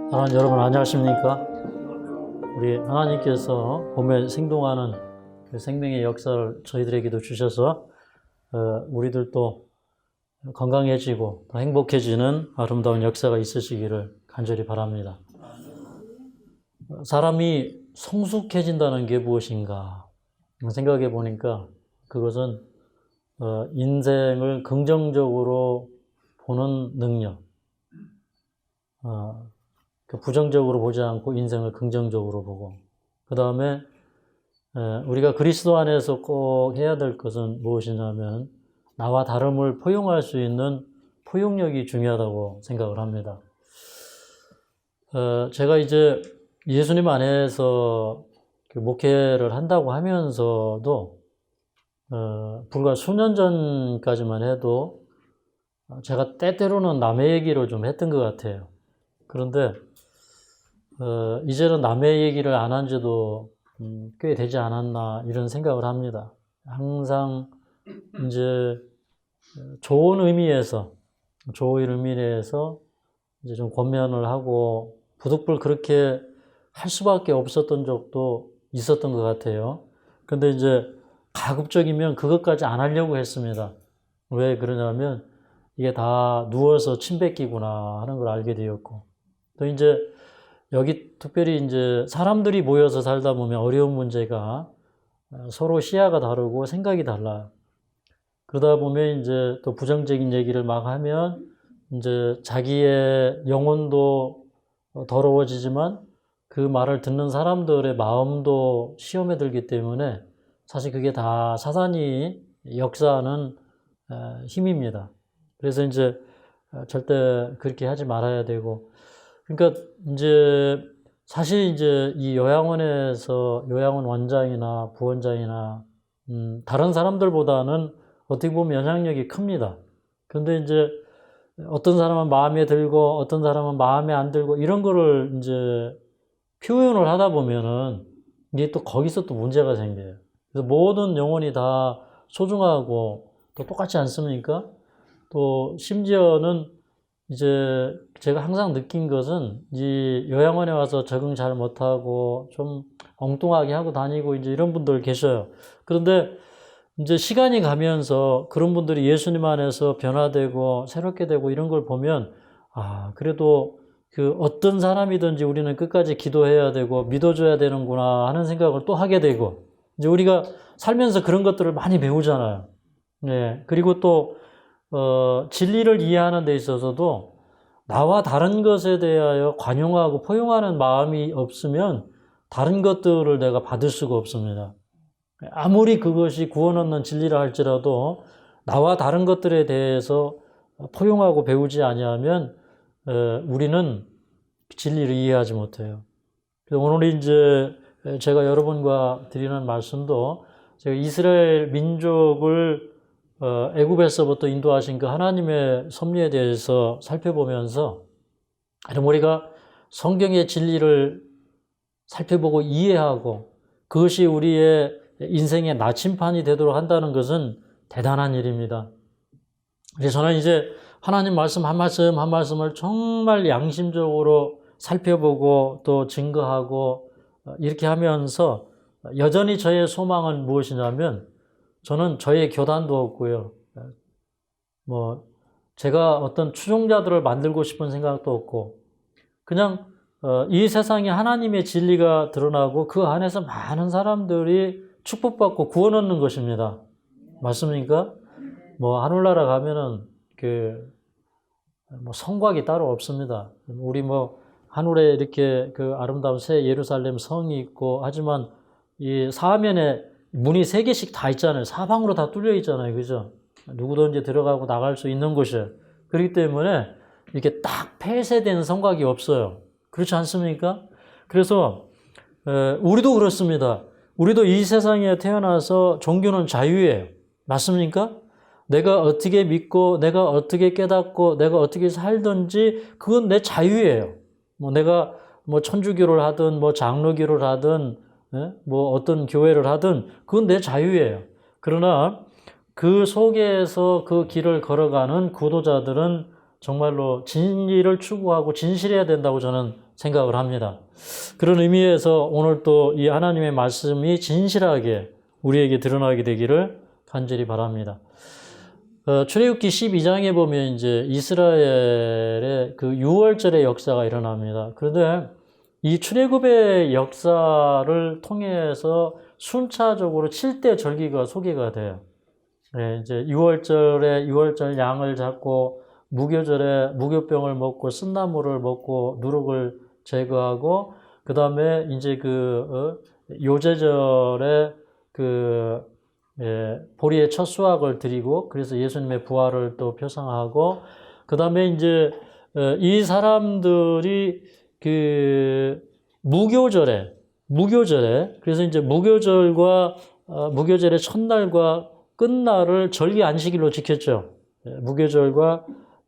하나님 여러분 안녕하십니까? 우리 하나님께서 몸에 생동하는 그 생명의 역사를 저희들에게도 주셔서 우리들도 건강해지고 더 행복해지는 아름다운 역사가 있으시기를 간절히 바랍니다. 사람이 성숙해진다는 게 무엇인가 생각해 보니까 그것은 인생을 긍정적으로 보는 능력, 부정적으로 보지 않고 인생을 긍정적으로 보고, 그 다음에 우리가 그리스도 안에서 꼭 해야 될 것은 무엇이냐면 나와 다름을 포용할 수 있는 포용력이 중요하다고 생각을 합니다. 제가 이제 예수님 안에서 목회를 한다고 하면서도 불과 수년 전까지만 해도 제가 때때로는 남의 얘기를 좀 했던 것 같아요. 그런데 이제는 남의 얘기를 안 한 지도 꽤 되지 않았나 이런 생각을 합니다. 항상 이제 좋은 의미에서 이제 좀 권면을 하고 부득불 그렇게 할 수밖에 없었던 적도 있었던 것 같아요. 근데 이제 가급적이면 그것까지 안 하려고 했습니다. 왜 그러냐면 이게 다 누워서 침 뱉기구나 하는 걸 알게 되었고, 또 이제 여기 특별히 이제 사람들이 모여서 살다 보면 어려운 문제가 서로 시야가 다르고 생각이 달라요. 그러다 보면 이제 또 부정적인 얘기를 막 하면 이제 자기의 영혼도 더러워지지만 그 말을 듣는 사람들의 마음도 시험에 들기 때문에 사실 그게 다 사단이 역사하는 힘입니다. 그래서 이제 절대 그렇게 하지 말아야 되고, 그러니까 이제 사실 이제 이 요양원 원장이나 부원장이나 다른 사람들보다는 어떻게 보면 영향력이 큽니다. 그런데 이제 어떤 사람은 마음에 들고 어떤 사람은 마음에 안 들고 이런 거를 이제 표현을 하다 보면은 이게 또 거기서 또 문제가 생겨요. 그래서 모든 영혼이 다 소중하고 또 똑같지 않습니까? 또 심지어는 이제 제가 항상 느낀 것은 이 요양원에 와서 적응 잘 못하고 좀 엉뚱하게 하고 다니고 이제 이런 분들 계셔요. 그런데 이제 시간이 가면서 그런 분들이 예수님 안에서 변화되고 새롭게 되고 이런 걸 보면 그래도 그 어떤 사람이든지 우리는 끝까지 기도해야 되고 믿어줘야 되는구나 하는 생각을 또 하게 되고, 이제 우리가 살면서 그런 것들을 많이 배우잖아요. 네. 그리고 또 진리를 이해하는 데 있어서도 나와 다른 것에 대하여 관용하고 포용하는 마음이 없으면 다른 것들을 내가 받을 수가 없습니다. 아무리 그것이 구원 얻는 진리라 할지라도 나와 다른 것들에 대해서 포용하고 배우지 아니하면 우리는 진리를 이해하지 못해요. 그래서 오늘 이제 제가 여러분과 드리는 말씀도 제가 이스라엘 민족을 애굽에서부터 인도하신 그 하나님의 섭리에 대해서 살펴보면서 우리가 성경의 진리를 살펴보고 이해하고 그것이 우리의 인생의 나침판이 되도록 한다는 것은 대단한 일입니다. 그래서 저는 이제 하나님 말씀 한 말씀 한 말씀을 정말 양심적으로 살펴보고 또 증거하고 이렇게 하면서 여전히 저의 소망은 무엇이냐면 저는 저의 교단도 없고요. 제가 어떤 추종자들을 만들고 싶은 생각도 없고, 그냥 이 세상에 하나님의 진리가 드러나고 그 안에서 많은 사람들이 축복받고 구원 얻는 것입니다. 맞습니까? 하늘나라 가면은 성곽이 따로 없습니다. 우리 하늘에 이렇게 그 아름다운 새 예루살렘 성이 있고 하지만 이 사면에 문이 3개씩 다 있잖아요. 사방으로 다 뚫려 있잖아요. 그죠? 누구든지 들어가고 나갈 수 있는 곳이에요. 그렇기 때문에 이렇게 딱 폐쇄된 성곽이 없어요. 그렇지 않습니까? 그래서 우리도 그렇습니다. 우리도 이 세상에 태어나서 종교는 자유예요. 맞습니까? 내가 어떻게 믿고 내가 어떻게 깨닫고 내가 어떻게 살든지 그건 내 자유예요. 내가 천주교를 하든 장로교를 하든 어떤 교회를 하든 그건 내 자유예요. 그러나 그 속에서 그 길을 걸어가는 구도자들은 정말로 진리를 추구하고 진실해야 된다고 저는 생각을 합니다. 그런 의미에서 오늘 또 이 하나님의 말씀이 진실하게 우리에게 드러나게 되기를 간절히 바랍니다. 출애굽기 12장에 보면 이제 이스라엘의 그 유월절의 역사가 일어납니다. 그런데 이 출애굽의 역사를 통해서 순차적으로 7대 절기가 소개가 돼요. 네, 이제 유월절에 유월절 양을 잡고 무교절에 무교병을 먹고 쓴나물을 먹고 누룩을 제거하고 그 다음에 이제 요제절에 보리의 첫 수확을 드리고 그래서 예수님의 부활을 또 표상하고 그 다음에 이제 이 사람들이 무교절에 그래서 이제 무교절의 첫날과 끝날을 절기 안식일로 지켰죠.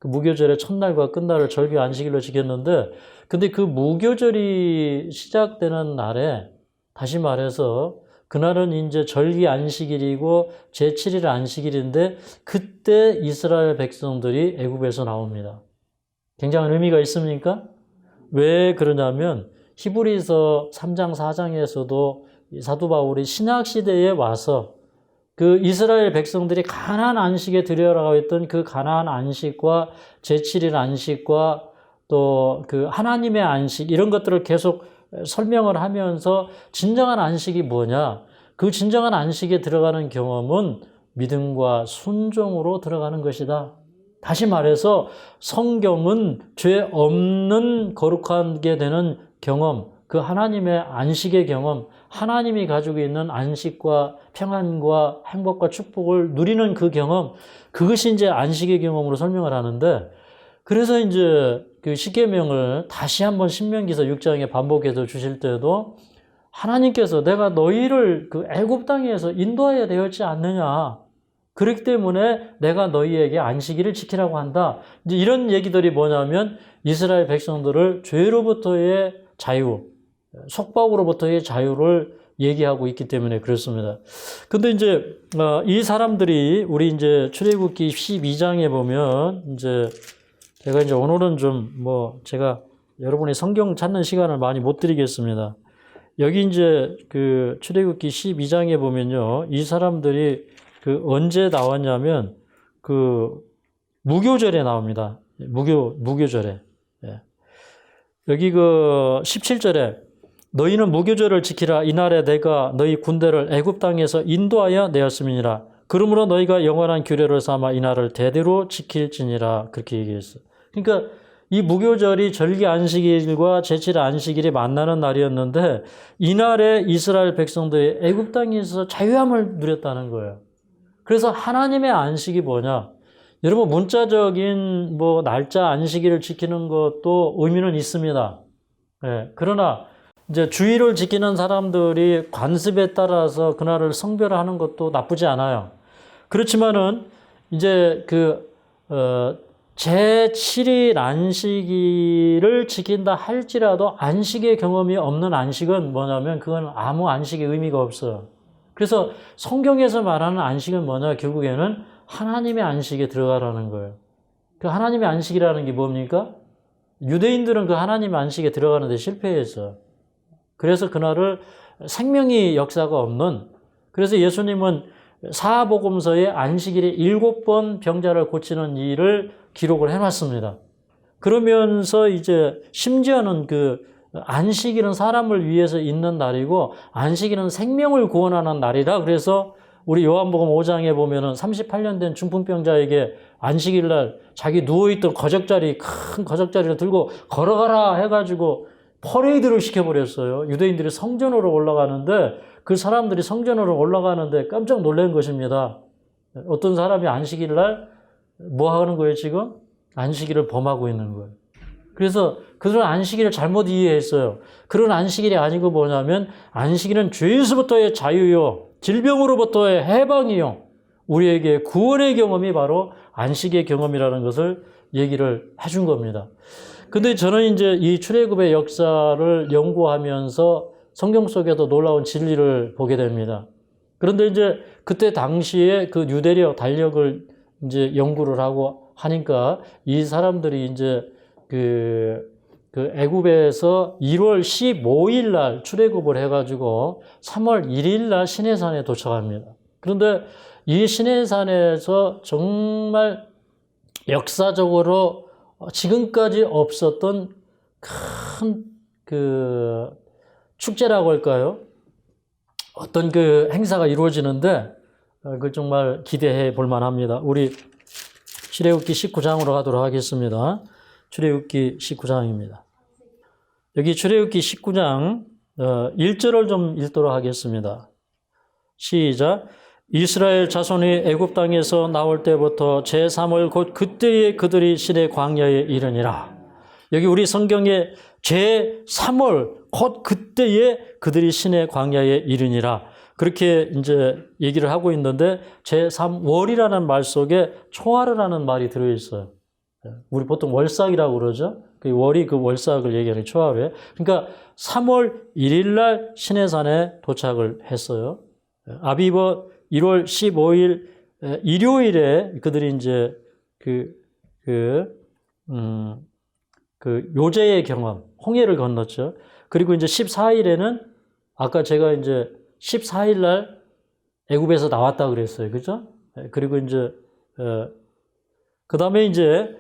무교절의 첫날과 끝날을 절기 안식일로 지켰는데 근데 그 무교절이 시작되는 날에 다시 말해서 그날은 이제 절기 안식일이고 제7일 안식일인데 그때 이스라엘 백성들이 애굽에서 나옵니다. 굉장한 의미가 있습니까? 왜 그러냐면 히브리서 3장 4장에서도 사도 바울이 신약 시대에 와서 그 이스라엘 백성들이 가나안 안식에 들여라고 했던 그 가나안 안식과 제7일 안식과 또 그 하나님의 안식 이런 것들을 계속 설명을 하면서 진정한 안식이 뭐냐? 그 진정한 안식에 들어가는 경험은 믿음과 순종으로 들어가는 것이다. 다시 말해서 성경은 죄 없는 거룩하게 되는 경험, 그 하나님의 안식의 경험, 하나님이 가지고 있는 안식과 평안과 행복과 축복을 누리는 그 경험, 그것이 이제 안식의 경험으로 설명을 하는데 그래서 이제 그 십계명을 다시 한번 신명기서 6장에 반복해서 주실 때도 하나님께서 내가 너희를 그 애굽 땅에서 인도하여야 되었지 않느냐. 그렇기 때문에 내가 너희에게 안식일을 지키라고 한다. 이제 이런 얘기들이 뭐냐면 이스라엘 백성들을 죄로부터의 자유, 속박으로부터의 자유를 얘기하고 있기 때문에 그렇습니다. 근데 이제 이 사람들이 우리 이제 출애굽기 12장에 보면 이제 제가 이제 오늘은 좀 제가 여러분이 성경 찾는 시간을 많이 못 드리겠습니다. 여기 이제 그 출애굽기 12장에 보면요. 이 사람들이 그 언제 나왔냐면 그 무교절에 나옵니다. 무교절에. 예. 여기 그 17절에 너희는 무교절을 지키라. 이날에 내가 너희 군대를 애굽 땅에서 인도하여 내었음이니라. 그러므로 너희가 영원한 규례를 삼아 이날을 대대로 지킬지니라. 그렇게 얘기했어요. 그러니까 이 무교절이 절기 안식일과 제7일 안식일이 만나는 날이었는데 이날에 이스라엘 백성들이 애굽 땅에서 자유함을 누렸다는 거예요. 그래서 하나님의 안식이 뭐냐? 여러분 문자적인 날짜 안식일을 지키는 것도 의미는 있습니다. 예, 그러나 이제 주일을 지키는 사람들이 관습에 따라서 그날을 성별하는 것도 나쁘지 않아요. 그렇지만은 이제 제7일 안식일을 지킨다 할지라도 안식의 경험이 없는 안식은 뭐냐면 그건 아무 안식의 의미가 없어요. 그래서 성경에서 말하는 안식은 뭐냐? 결국에는 하나님의 안식에 들어가라는 거예요. 그 하나님의 안식이라는 게 뭡니까? 유대인들은 그 하나님의 안식에 들어가는데 실패했어요. 그래서 그날을 생명의 역사가 없는, 그래서 예수님은 사복음서에 안식일에 7번 병자를 고치는 일을 기록을 해놨습니다. 그러면서 이제 심지어는 그 안식일은 사람을 위해서 있는 날이고 안식일은 생명을 구원하는 날이라 그래서 우리 요한복음 5장에 보면은 38년 된 중풍병자에게 안식일 날 자기 누워있던 큰 거적자리를 들고 걸어가라 해가지고 퍼레이드를 시켜버렸어요. 유대인들이 성전으로 올라가는데 그 사람들이 성전으로 올라가는데 깜짝 놀란 것입니다. 어떤 사람이 안식일 날 뭐 하는 거예요 지금? 안식일을 범하고 있는 거예요. 그래서 그들은 안식일을 잘못 이해했어요. 그런 안식일이 아니고 뭐냐면 안식일은 죄에서부터의 자유요, 질병으로부터의 해방이요, 우리에게 구원의 경험이 바로 안식의 경험이라는 것을 얘기를 해준 겁니다. 근데 저는 이제 이 출애굽의 역사를 연구하면서 성경 속에도 놀라운 진리를 보게 됩니다. 그런데 이제 그때 당시에 그 유대력, 달력을 이제 연구를 하고 하니까 이 사람들이 이제 그 애굽에서 1월 15일 날 출애굽을 해가지고 3월 1일 날 시내산에 도착합니다. 그런데 이 시내산에서 정말 역사적으로 지금까지 없었던 큰 그 축제라고 할까요? 어떤 그 행사가 이루어지는데 그 정말 기대해 볼 만합니다. 우리 출애굽기 19장으로 가도록 하겠습니다. 출애굽기 19장입니다. 여기 출애굽기 19장 1절을 좀 읽도록 하겠습니다. 시작. 이스라엘 자손이 애굽 땅에서 나올 때부터 제3월 곧 그때에 그들이 시내 광야에 이르니라. 여기 우리 성경에 제3월 곧 그때에 그들이 시내 광야에 이르니라. 그렇게 이제 얘기를 하고 있는데 제3월이라는 말 속에 초하루라는 말이 들어 있어요. 우리 보통 월삭이라고 그러죠. 그 월이 그 월삭을 얘기하는 초하루에. 그러니까 3월 1일 날 시내산에 도착을 했어요. 아비버 1월 15일 일요일에 그들이 이제 그 요제의 경험, 홍해를 건넜죠. 그리고 이제 14일에는 아까 제가 이제 14일 날 애굽에서 나왔다 그랬어요. 그죠? 그리고 이제 그다음에 이제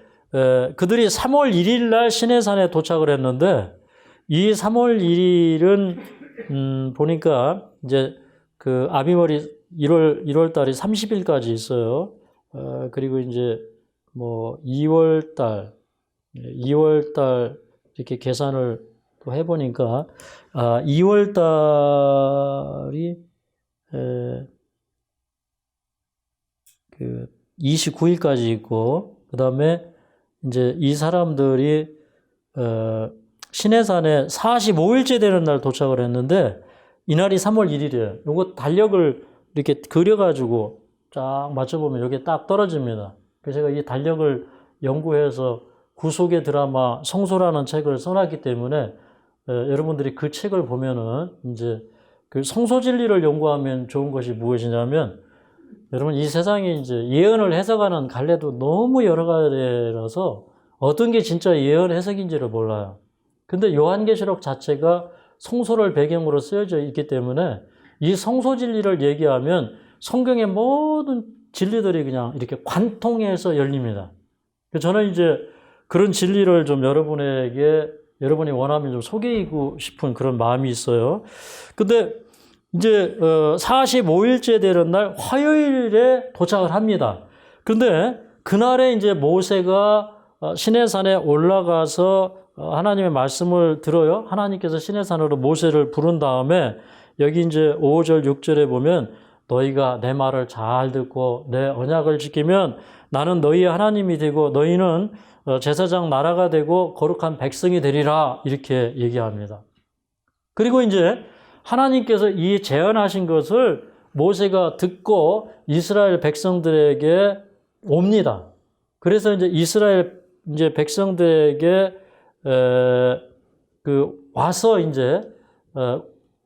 그들이 3월 1일 날 시내산에 도착을 했는데 이 3월 1일은 보니까 이제 그 아비월이 1월 달이 30일까지 있어요. 그리고 이제 뭐 2월 달 이렇게 계산을 또 해보니까 2월 달이 그 29일까지 있고 그다음에 이제 이 사람들이 시내산에 45일째 되는 날 도착을 했는데 이날이 3월 1일이에요. 요거 달력을 이렇게 그려가지고 쫙 맞춰보면 여기에 딱 떨어집니다. 그래서 제가 이 달력을 연구해서 구속의 드라마 성소라는 책을 써놨기 때문에 여러분들이 그 책을 보면은 이제 그 성소 진리를 연구하면 좋은 것이 무엇이냐면 여러분 이 세상에 이제 예언을 해석하는 갈래도 너무 여러 가지라서 어떤 게 진짜 예언 해석인지를 몰라요. 근데 요한계시록 자체가 성소를 배경으로 쓰여져 있기 때문에 이 성소 진리를 얘기하면 성경의 모든 진리들이 그냥 이렇게 관통해서 열립니다. 저는 이제 그런 진리를 좀 여러분이 원하면 좀 소개하고 싶은 그런 마음이 있어요. 근데 이제 45일째 되는 날 화요일에 도착을 합니다. 근데 그날에 이제 모세가 시내산에 올라가서 하나님의 말씀을 들어요. 하나님께서 시내산으로 모세를 부른 다음에 여기 이제 5절, 6절에 보면 너희가 내 말을 잘 듣고 내 언약을 지키면 나는 너희의 하나님이 되고 너희는 제사장 나라가 되고 거룩한 백성이 되리라 이렇게 얘기합니다. 그리고 이제 하나님께서 이 제언하신 것을 모세가 듣고 이스라엘 백성들에게 옵니다. 그래서 이제 이스라엘 백성들에게 와서 이제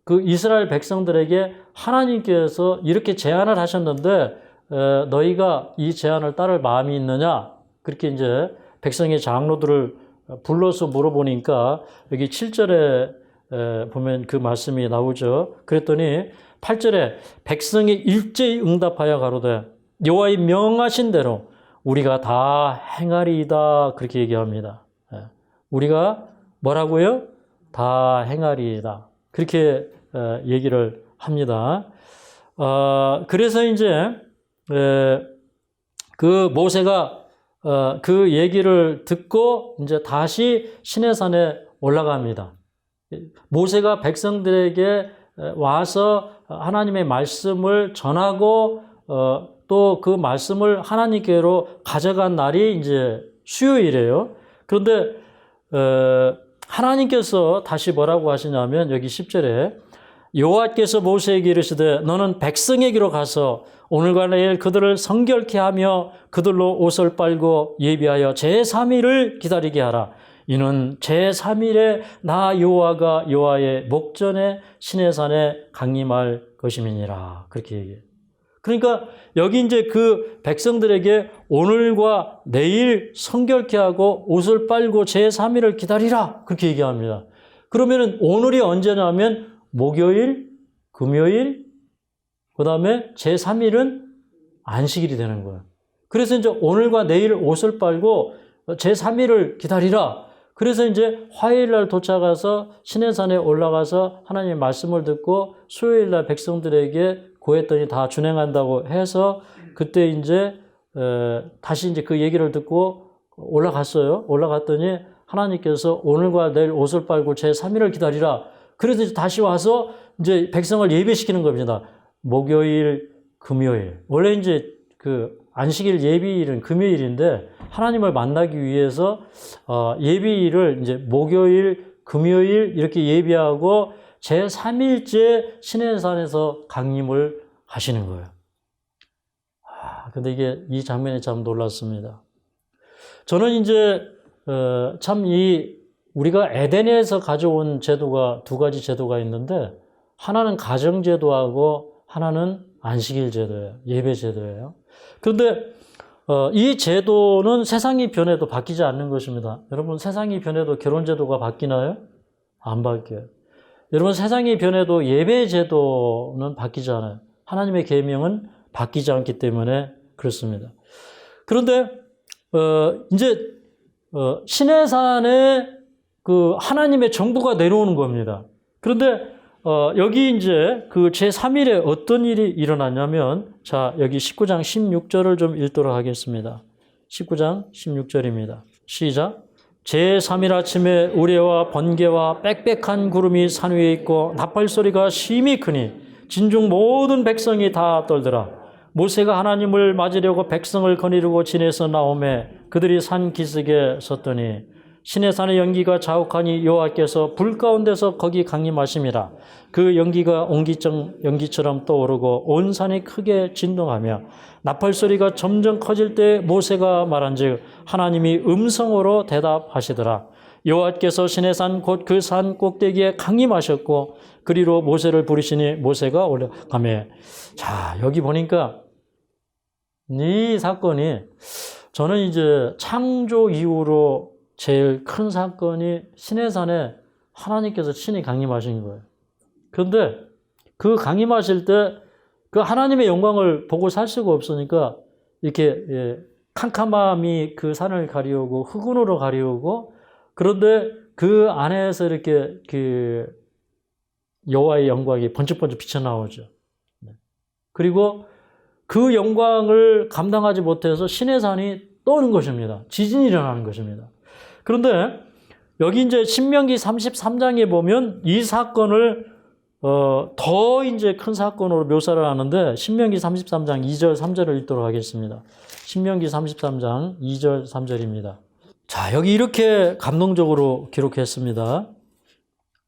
그 이스라엘 백성들에게 하나님께서 이렇게 제안을 하셨는데 너희가 이 제안을 따를 마음이 있느냐? 그렇게 이제 백성의 장로들을 불러서 물어보니까 여기 7절에 보면 그 말씀이 나오죠. 그랬더니 8절에 백성이 일제히 응답하여 가로되 여호와의 명하신 대로 우리가 다 행하리이다 그렇게 얘기합니다. 우리가 뭐라고요? 다 행하리이다 그렇게 얘기를 합니다. 그래서 이제 그 모세가 그 얘기를 듣고 이제 다시 시내산에 올라갑니다. 모세가 백성들에게 와서 하나님의 말씀을 전하고 또 그 말씀을 하나님께로 가져간 날이 이제 수요일이에요. 그런데 하나님께서 다시 뭐라고 하시냐면 여기 10절에 여호와께서 모세에게 이르시되 너는 백성에게로 가서 오늘과 내일 그들을 성결케 하며 그들로 옷을 빨고 예비하여 제3일을 기다리게 하라. 이는 제3일에 나 여호와가 여호와의 목전에 시내산에 강림할 것임이니라. 그렇게 얘기해요. 그러니까 여기 이제 그 백성들에게 오늘과 내일 성결케 하고 옷을 빨고 제3일을 기다리라. 그렇게 얘기합니다. 그러면은 오늘이 언제냐면 목요일, 금요일, 그 다음에 제3일은 안식일이 되는 거예요. 그래서 이제 오늘과 내일 옷을 빨고 제3일을 기다리라. 그래서 이제 화요일 날 도착해서 시내산에 올라가서 하나님의 말씀을 듣고 수요일 날 백성들에게 고했더니 다 준행한다고 해서 그때 이제 다시 이제 그 얘기를 듣고 올라갔어요. 올라갔더니 하나님께서 오늘과 내일 옷을 빨고 제3일을 기다리라. 그래서 이제 다시 와서 이제 백성을 예배시키는 겁니다. 목요일, 금요일. 원래 이제 그 안식일 예비일은 금요일인데 하나님을 만나기 위해서 예비일을 이제 목요일, 금요일 이렇게 예비하고 제3일째 시내산에서 강림을 하시는 거예요. 근데 이게 이 장면이 참 놀랐습니다. 저는 이제 참 우리가 에덴에서 가져온 제도가 두 가지 제도가 있는데 하나는 가정제도하고 하나는 안식일 제도예요. 예배 제도예요. 그런데 이 제도는 세상이 변해도 바뀌지 않는 것입니다. 여러분 세상이 변해도 결혼 제도가 바뀌나요? 안 바뀌어요. 여러분 세상이 변해도 예배 제도는 바뀌지 않아요. 하나님의 계명은 바뀌지 않기 때문에 그렇습니다. 그런데 이제 시내산에 그 하나님의 정부가 내려오는 겁니다. 그런데 여기 이제 그 제3일에 어떤 일이 일어났냐면, 자, 여기 19장 16절을 좀 읽도록 하겠습니다. 19장 16절입니다. 시작. 제3일 아침에 우레와 번개와 빽빽한 구름이 산 위에 있고 나팔소리가 심히 크니 진중 모든 백성이 다 떨더라. 모세가 하나님을 맞으려고 백성을 거느리고 진에서 나오매 그들이 산 기슭에 섰더니 시내산의 연기가 자욱하니 여호와께서 불 가운데서 거기 강림하심이라. 그 연기가 연기처럼 떠오르고 온 산이 크게 진동하며 나팔소리가 점점 커질 때 모세가 말한즉 하나님이 음성으로 대답하시더라. 여호와께서 시내산 곧 그 산 꼭대기에 강림하셨고 그리로 모세를 부르시니 모세가 올라가며. 자, 여기 보니까 이 사건이 저는 이제 창조 이후로 제일 큰 사건이 시내산에 하나님께서 친히 강림하신 거예요. 그런데 그 강림하실 때 그 하나님의 영광을 보고 살 수가 없으니까 이렇게 캄캄함이 그 산을 가리우고 흑운으로 가리우고, 그런데 그 안에서 이렇게 그 여호와의 영광이 번쩍번쩍 비쳐나오죠. 그리고 그 영광을 감당하지 못해서 시내산이 떠오는 것입니다. 지진이 일어나는 것입니다. 그런데 여기 이제 신명기 33장에 보면 이 사건을 더 이제 큰 사건으로 묘사를 하는데 신명기 33장 2절 3절을 읽도록 하겠습니다. 신명기 33장 2절 3절입니다. 자, 여기 이렇게 감동적으로 기록했습니다.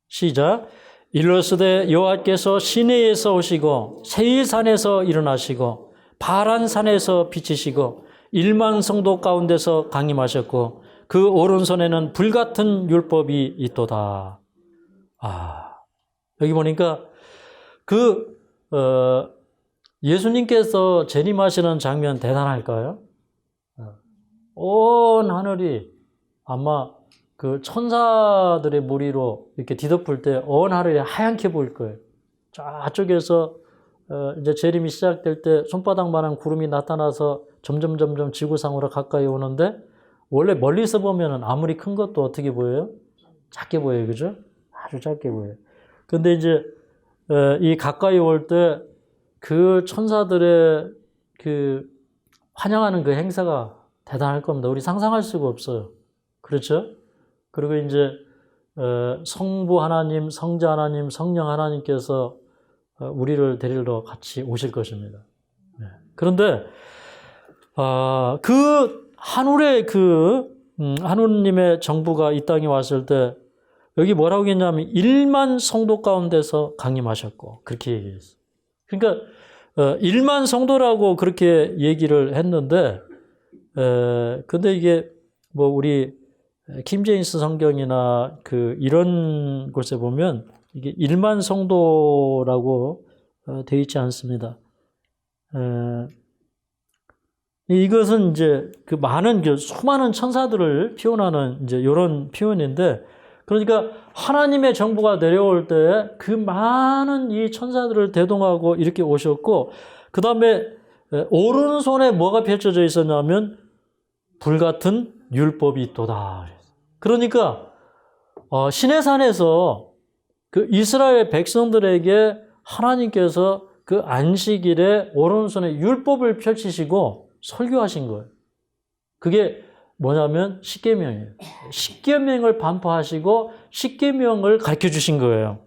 시작. 일러스되 여호와께서 시내에서 오시고 세일산에서 일어나시고 바란산에서 비치시고 1만 성도 가운데서 강림하셨고 그 오른손에는 불같은 율법이 있도다. 여기 보니까 예수님께서 재림하시는 장면 대단할까요? 온 하늘이 아마 그 천사들의 무리로 이렇게 뒤덮을 때 온 하늘이 하얗게 보일 거예요. 저쪽에서 이제 재림이 시작될 때 손바닥만한 구름이 나타나서 점점 지구상으로 가까이 오는데, 원래 멀리서 보면은 아무리 큰 것도 어떻게 보여요? 작게 보여요, 그죠? 아주 작게 보여요. 근데 이제 이 가까이 올 때 그 천사들의 그 환영하는 그 행사가 대단할 겁니다. 우리 상상할 수가 없어요. 그렇죠? 그리고 이제 성부 하나님, 성자 하나님, 성령 하나님께서 우리를 데리러 같이 오실 것입니다. 그런데 그 하늘의 하느님의 정부가 이 땅에 왔을 때 여기 뭐라고 했냐면 1만 성도 가운데서 강림하셨고 그렇게 얘기했어요. 그러니까 1만 성도라고 그렇게 얘기를 했는데 근데 이게 뭐 우리 킹제임스 성경이나 이런 곳에 보면 이게 1만 성도라고 되어 있지 않습니다. 이것은 이제 그 많은 수많은 천사들을 표현하는 이제 이런 표현인데, 그러니까 하나님의 정부가 내려올 때 그 많은 이 천사들을 대동하고 이렇게 오셨고, 그 다음에 오른손에 뭐가 펼쳐져 있었냐면 불같은 율법이 있도다. 그러니까 시내산에서 그 이스라엘 백성들에게 하나님께서 그 안식일에 오른손에 율법을 펼치시고 설교하신 거예요. 그게 뭐냐면 십계명이에요. 십계명을 반포하시고 십계명을 가르쳐 주신 거예요.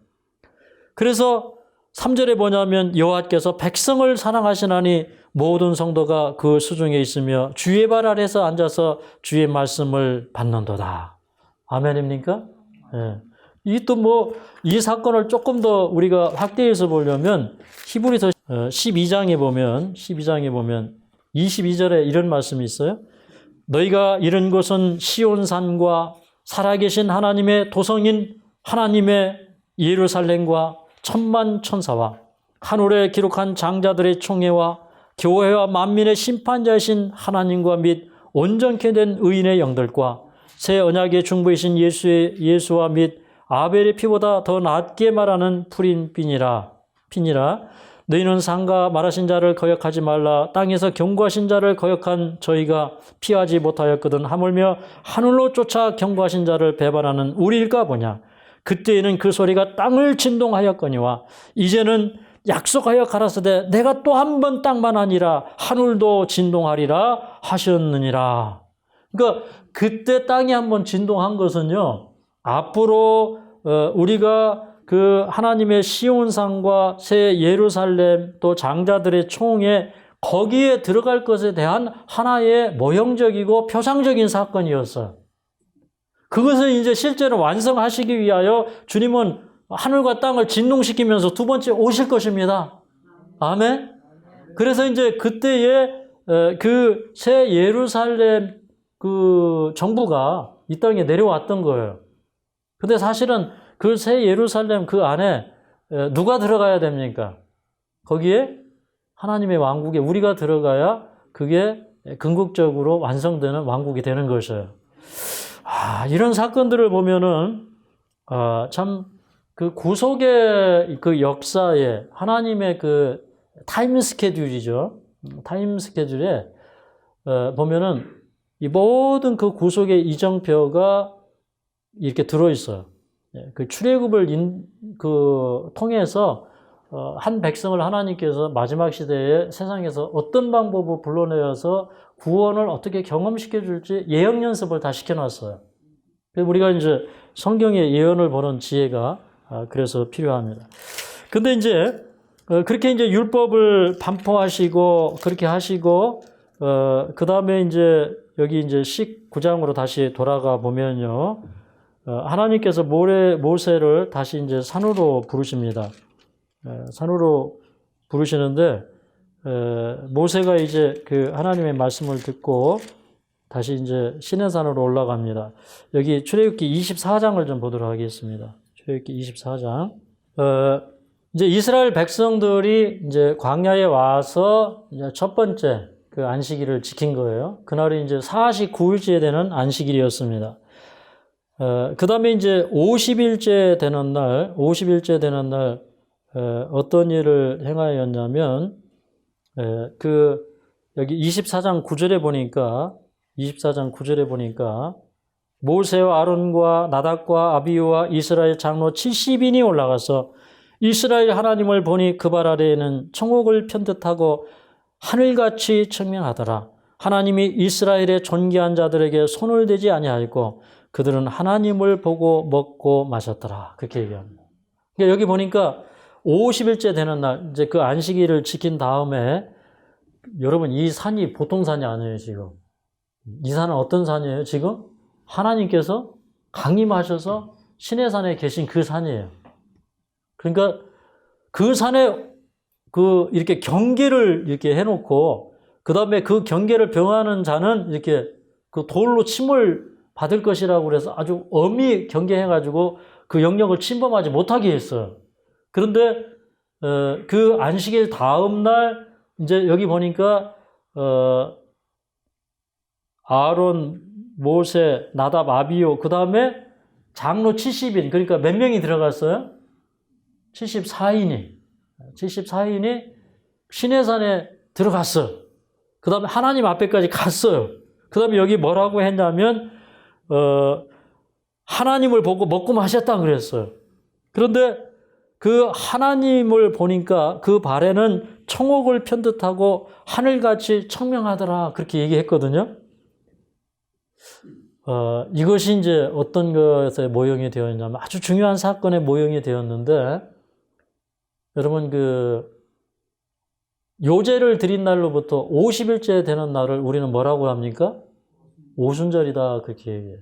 그래서 3절에 뭐냐면 여호와께서 백성을 사랑하시나니 모든 성도가 그 수중에 있으며 주의 발 아래서 앉아서 주의 말씀을 받는도다. 아멘입니까? 예. 이 사건을 조금 더 우리가 확대해서 보려면 히브리서 12장에 보면 22절에 이런 말씀이 있어요. 너희가 이른 곳은 시온산과 살아계신 하나님의 도성인 하나님의 예루살렘과 천만 천사와 하늘에 기록한 장자들의 총회와 교회와 만민의 심판자이신 하나님과 및 온전케 된 의인의 영들과 새 언약의 중보이신 예수와 및 아벨의 피보다 더 낫게 말하는 푸린 피니라. 너희는 상가 말하신 자를 거역하지 말라. 땅에서 경고하신 자를 거역한 저희가 피하지 못하였거든. 하물며 하늘로 쫓아 경고하신 자를 배반하는 우리일까 보냐. 그때에는 그 소리가 땅을 진동하였거니와 이제는 약속하여 가라사대 내가 또 한 번 땅만 아니라 하늘도 진동하리라 하셨느니라. 그러니까 그때 땅이 한번 진동한 것은요, 앞으로 우리가 그 하나님의 시온산과 새 예루살렘 또 장자들의 총회 거기에 들어갈 것에 대한 하나의 모형적이고 표상적인 사건이었어요. 그것을 이제 실제로 완성하시기 위하여 주님은 하늘과 땅을 진동시키면서 두 번째 오실 것입니다. 아멘. 그래서 이제 그때에 그 새 예루살렘 그 정부가 이 땅에 내려왔던 거예요. 근데 사실은 그 새 예루살렘 그 안에 누가 들어가야 됩니까? 거기에 하나님의 왕국에 우리가 들어가야 그게 궁극적으로 완성되는 왕국이 되는 것이에요. 이런 사건들을 보면은 참 그 구속의 그 역사에 하나님의 그 타임 스케줄이죠. 타임 스케줄에 보면은 이 모든 그 구속의 이정표가 이렇게 들어있어요. 그 출애굽을 통해서 한 백성을 하나님께서 마지막 시대에 세상에서 어떤 방법으로 불러내어서 구원을 어떻게 경험시켜 줄지 예언 연습을 다 시켜놨어요. 그래서 우리가 이제 성경의 예언을 보는 지혜가 그래서 필요합니다. 근데 이제 그렇게 이제 율법을 반포하시고 그렇게 하시고 그 다음에 이제 여기 이제 19장으로 다시 돌아가 보면요. 하나님께서 모세를 다시 이제 산으로 부르십니다. 산으로 부르시는데, 모세가 이제 그 하나님의 말씀을 듣고 다시 이제 시내산으로 올라갑니다. 여기 출애굽기 24장을 좀 보도록 하겠습니다. 출애굽기 24장. 이제 이스라엘 백성들이 이제 광야에 와서 이제 첫 번째 그 안식일을 지킨 거예요. 그날이 이제 49일째 되는 안식일이었습니다. 그 다음에 이제 50일째 되는 날, 어떤 일을 행하였냐면, 여기 24장 9절에 보니까, 모세와 아론과 나답과 아비후와 이스라엘 장로 70인이 올라가서 이스라엘 하나님을 보니 그 발 아래에는 청옥을 편듯하고 하늘같이 청명하더라. 하나님이 이스라엘의 존귀한 자들에게 손을 대지 아니하였고 그들은 하나님을 보고 먹고 마셨더라. 그렇게 얘기합니다. 그러니까 여기 보니까 50일째 되는 날, 이제 그 안식일을 지킨 다음에, 여러분, 이 산이 보통 산이 아니에요, 지금. 이 산은 어떤 산이에요, 지금? 하나님께서 강림하셔서 시내산에 계신 그 산이에요. 그러니까 그 산에 이렇게 경계를 이렇게 해놓고, 그 다음에 그 경계를 병하는 자는 이렇게 그 돌로 침을 받을 것이라고 그래서 아주 엄히 경계해가지고 그 영역을 침범하지 못하게 했어요. 그런데 그 안식일 다음 날 이제 여기 보니까 아론, 모세, 나답, 아비요, 그 다음에 장로 70인, 그러니까 몇 명이 들어갔어요? 74인이 시내산에 들어갔어요. 그 다음에 하나님 앞에까지 갔어요. 그 다음에 여기 뭐라고 했냐면 하나님을 보고 먹고 마셨다 그랬어요. 그런데 그 하나님을 보니까 그 발에는 청옥을 편듯하고 하늘같이 청명하더라 그렇게 얘기했거든요. 이것이 이제 어떤 것에 모형이 되어 있냐면 아주 중요한 사건의 모형이 되었는데, 여러분 그 요제를 드린 날로부터 50일째 되는 날을 우리는 뭐라고 합니까? 오순절이다 그렇게 얘기해요.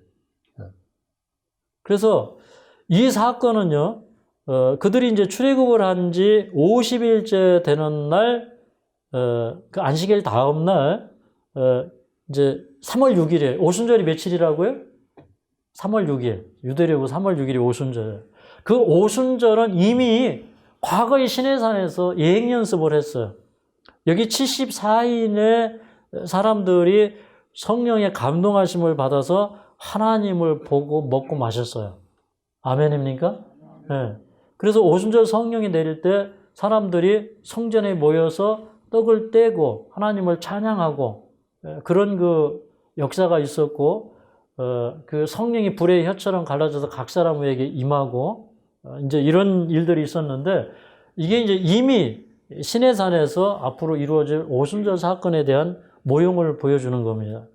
그래서 이 사건은요, 그들이 이제 출애굽을 한 지 50일째 되는 날, 그 안식일 다음 날, 이제 3월 6일에, 오순절이 며칠이라고요? 3월 6일. 유대력으로 3월 6일이 오순절. 그 오순절은 이미 과거의 시내산에서 예행 연습을 했어요. 여기 74인의 사람들이 성령의 감동하심을 받아서 하나님을 보고 먹고 마셨어요. 아멘입니까? 네. 그래서 오순절 성령이 내릴 때 사람들이 성전에 모여서 떡을 떼고 하나님을 찬양하고 그런 그 역사가 있었고, 그 성령이 불의 혀처럼 갈라져서 각 사람에게 임하고, 이제 이런 일들이 있었는데, 이게 이제 이미 시내산에서 앞으로 이루어질 오순절 사건에 대한 모형을 보여주는 겁니다.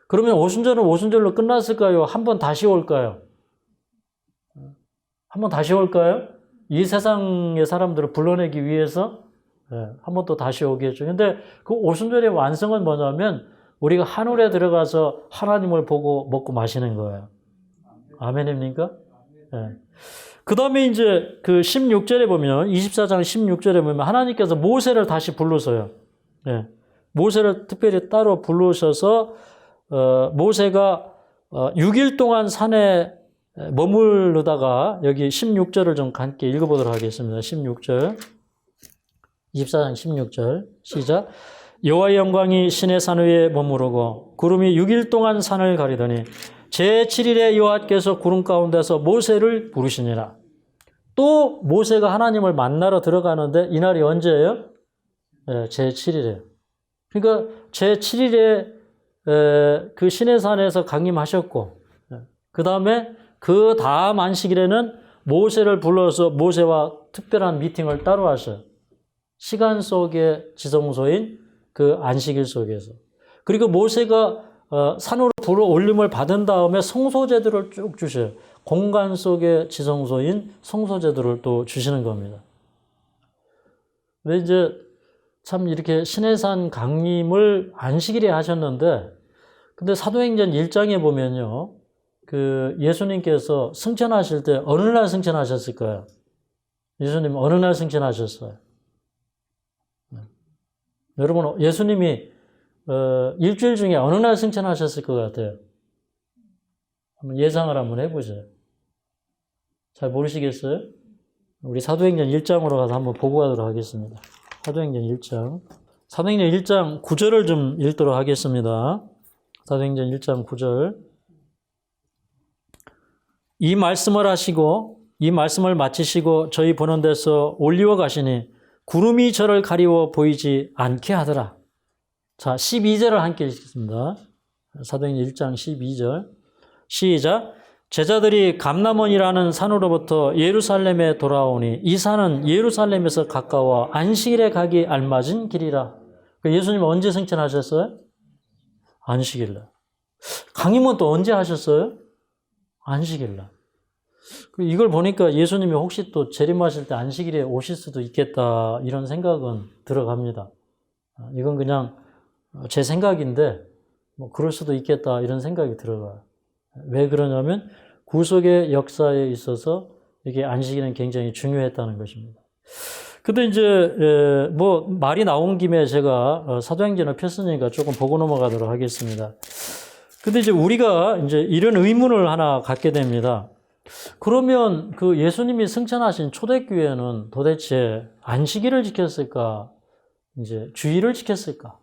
그러면 오순절은 오순절로 끝났을까요? 한번 다시 올까요? 한번 다시 올까요? 이 세상의 사람들을 불러내기 위해서 한 번 또 다시 오겠죠. 근데 그 오순절의 완성은 뭐냐면 우리가 하늘에 들어가서 하나님을 보고 먹고 마시는 거예요. 아멘입니까? 네. 그 다음에 이제 그 16절에 보면, 24장 16절에 보면 하나님께서 모세를 다시 부르셔요. 네. 모세를 특별히 따로 부르셔서 모세가 6일 동안 산에 머무르다가, 여기 16절을 좀 함께 읽어보도록 하겠습니다. 16절. 24장 16절 시작. 여호와의 영광이 시내산 위에 머무르고 구름이 6일 동안 산을 가리더니 제7일에 여호와께서 구름 가운데서 모세를 부르시니라. 또 모세가 하나님을 만나러 들어가는데 이날이 언제예요? 제7일에. 그러니까 제7일에 그 시내산에서 강림하셨고, 그 다음에 그 다음 안식일에는 모세를 불러서 모세와 특별한 미팅을 따로 하셔요. 시간 속의 지성소인 그 안식일 속에서. 그리고 모세가 산으로 불어 올림을 받은 다음에 성소제도를 쭉 주셔요. 공간 속의 지성소인 성소제도를 또 주시는 겁니다. 근데 이제 참 이렇게 시내산 강림을 안식일에 하셨는데, 근데 사도행전 1장에 보면요, 그 예수님께서 승천하실 때 어느 날 승천하셨을까요? 예수님 어느 날 승천하셨어요? 여러분, 예수님이 일주일 중에 어느 날 승천하셨을 것 같아요? 한번 예상을 한번 해보세요. 잘 모르시겠어요? 우리 사도행전 1장으로 가서 한번 보고 가도록 하겠습니다. 사도행전 1장. 사도행전 1장 9절을 좀 읽도록 하겠습니다. 사도행전 1장 9절. 이 말씀을 하시고 이 말씀을 마치시고 저희 보는 데서 올리워 가시니 구름이 저를 가리워 보이지 않게 하더라. 자, 12절을 함께 읽겠습니다. 사도행전 1장 12절. 시작. 제자들이 감람원이라는 산으로부터 예루살렘에 돌아오니 이 산은 예루살렘에서 가까워 안식일에 가기 알맞은 길이라. 예수님 언제 승천하셨어요? 안식일날. 강림은 또 언제 하셨어요? 안식일날. 이걸 보니까 예수님이 혹시 또 재림하실 때 안식일에 오실 수도 있겠다 이런 생각은 들어갑니다. 이건 그냥 제 생각인데 뭐 그럴 수도 있겠다 이런 생각이 들어가요. 왜 그러냐면 구속의 역사에 있어서 이게 안식일은 굉장히 중요했다는 것입니다. 근데 이제 뭐 말이 나온 김에 제가 사도행전을 폈으니까 조금 보고 넘어가도록 하겠습니다. 근데 이제 우리가 이제 이런 의문을 하나 갖게 됩니다. 그러면 그 예수님이 승천하신 초대교회는 도대체 안식일을 지켰을까? 이제 주일을 지켰을까?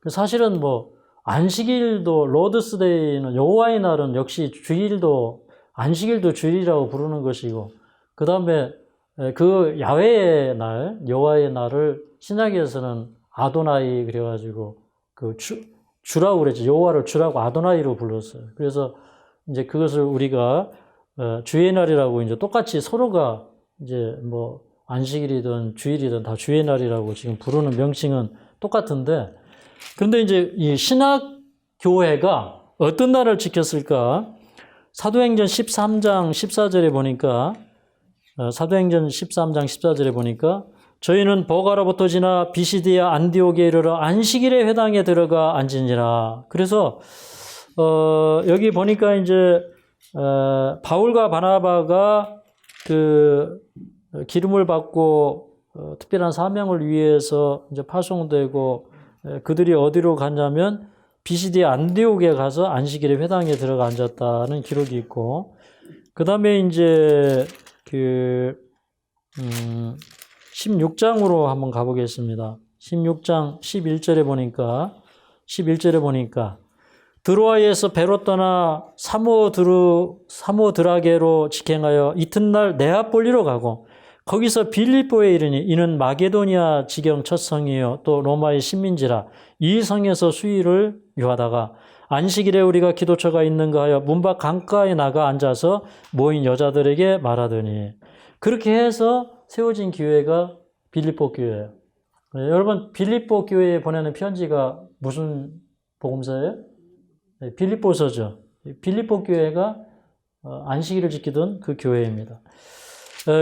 사실은 뭐 안식일도 로드스데이는 여호와의 날은 역시 주일도 안식일도 주일이라고 부르는 것이고 그 다음에 그 야훼의 날 여호와의 날을 신약에서는 아도나이 그래가지고 그 주라고 그랬지. 여호와를 주라고 아도나이로 불렀어요. 그래서 이제 그것을 우리가 주의 날이라고 이제 똑같이 서로가 이제 뭐 안식일이든 주일이든 다 주의 날이라고 지금 부르는 명칭은 똑같은데 그런데 이제 이 신학 교회가 어떤 날을 지켰을까? 사도행전 13장 14절에 보니까 사도행전 13장 14절에 보니까 저희는 버가로부터 지나 비시디아 안디옥에 이르러 안식일의 회당에 들어가 앉으니라. 그래서 여기 보니까 이제 바울과 바나바가 그 기름을 받고 특별한 사명을 위해서 이제 파송되고 그들이 어디로 갔냐면 비시디아 안디옥에 가서 안식일의 회당에 들어가 앉았다는 기록이 있고 그 다음에 이제 그 16장으로 한번 가보겠습니다. 16장 11절에 보니까 드로아에서 배로 떠나 사모드라게로 직행하여 이튿날 네아폴리로 가고 거기서 빌립보에 이르니 이는 마게도니아 지경 첫 성이요 또 로마의 식민지라 이 성에서 수일을 유하다가 안식일에 우리가 기도처가 있는가 하여 문밖 강가에 나가 앉아서 모인 여자들에게 말하더니 그렇게 해서 세워진 교회가 빌립보 교회예요. 여러분 빌립보 교회에 보내는 편지가 무슨 복음서예요? 빌립보서죠. 빌립보 교회가 안식일을 지키던 그 교회입니다.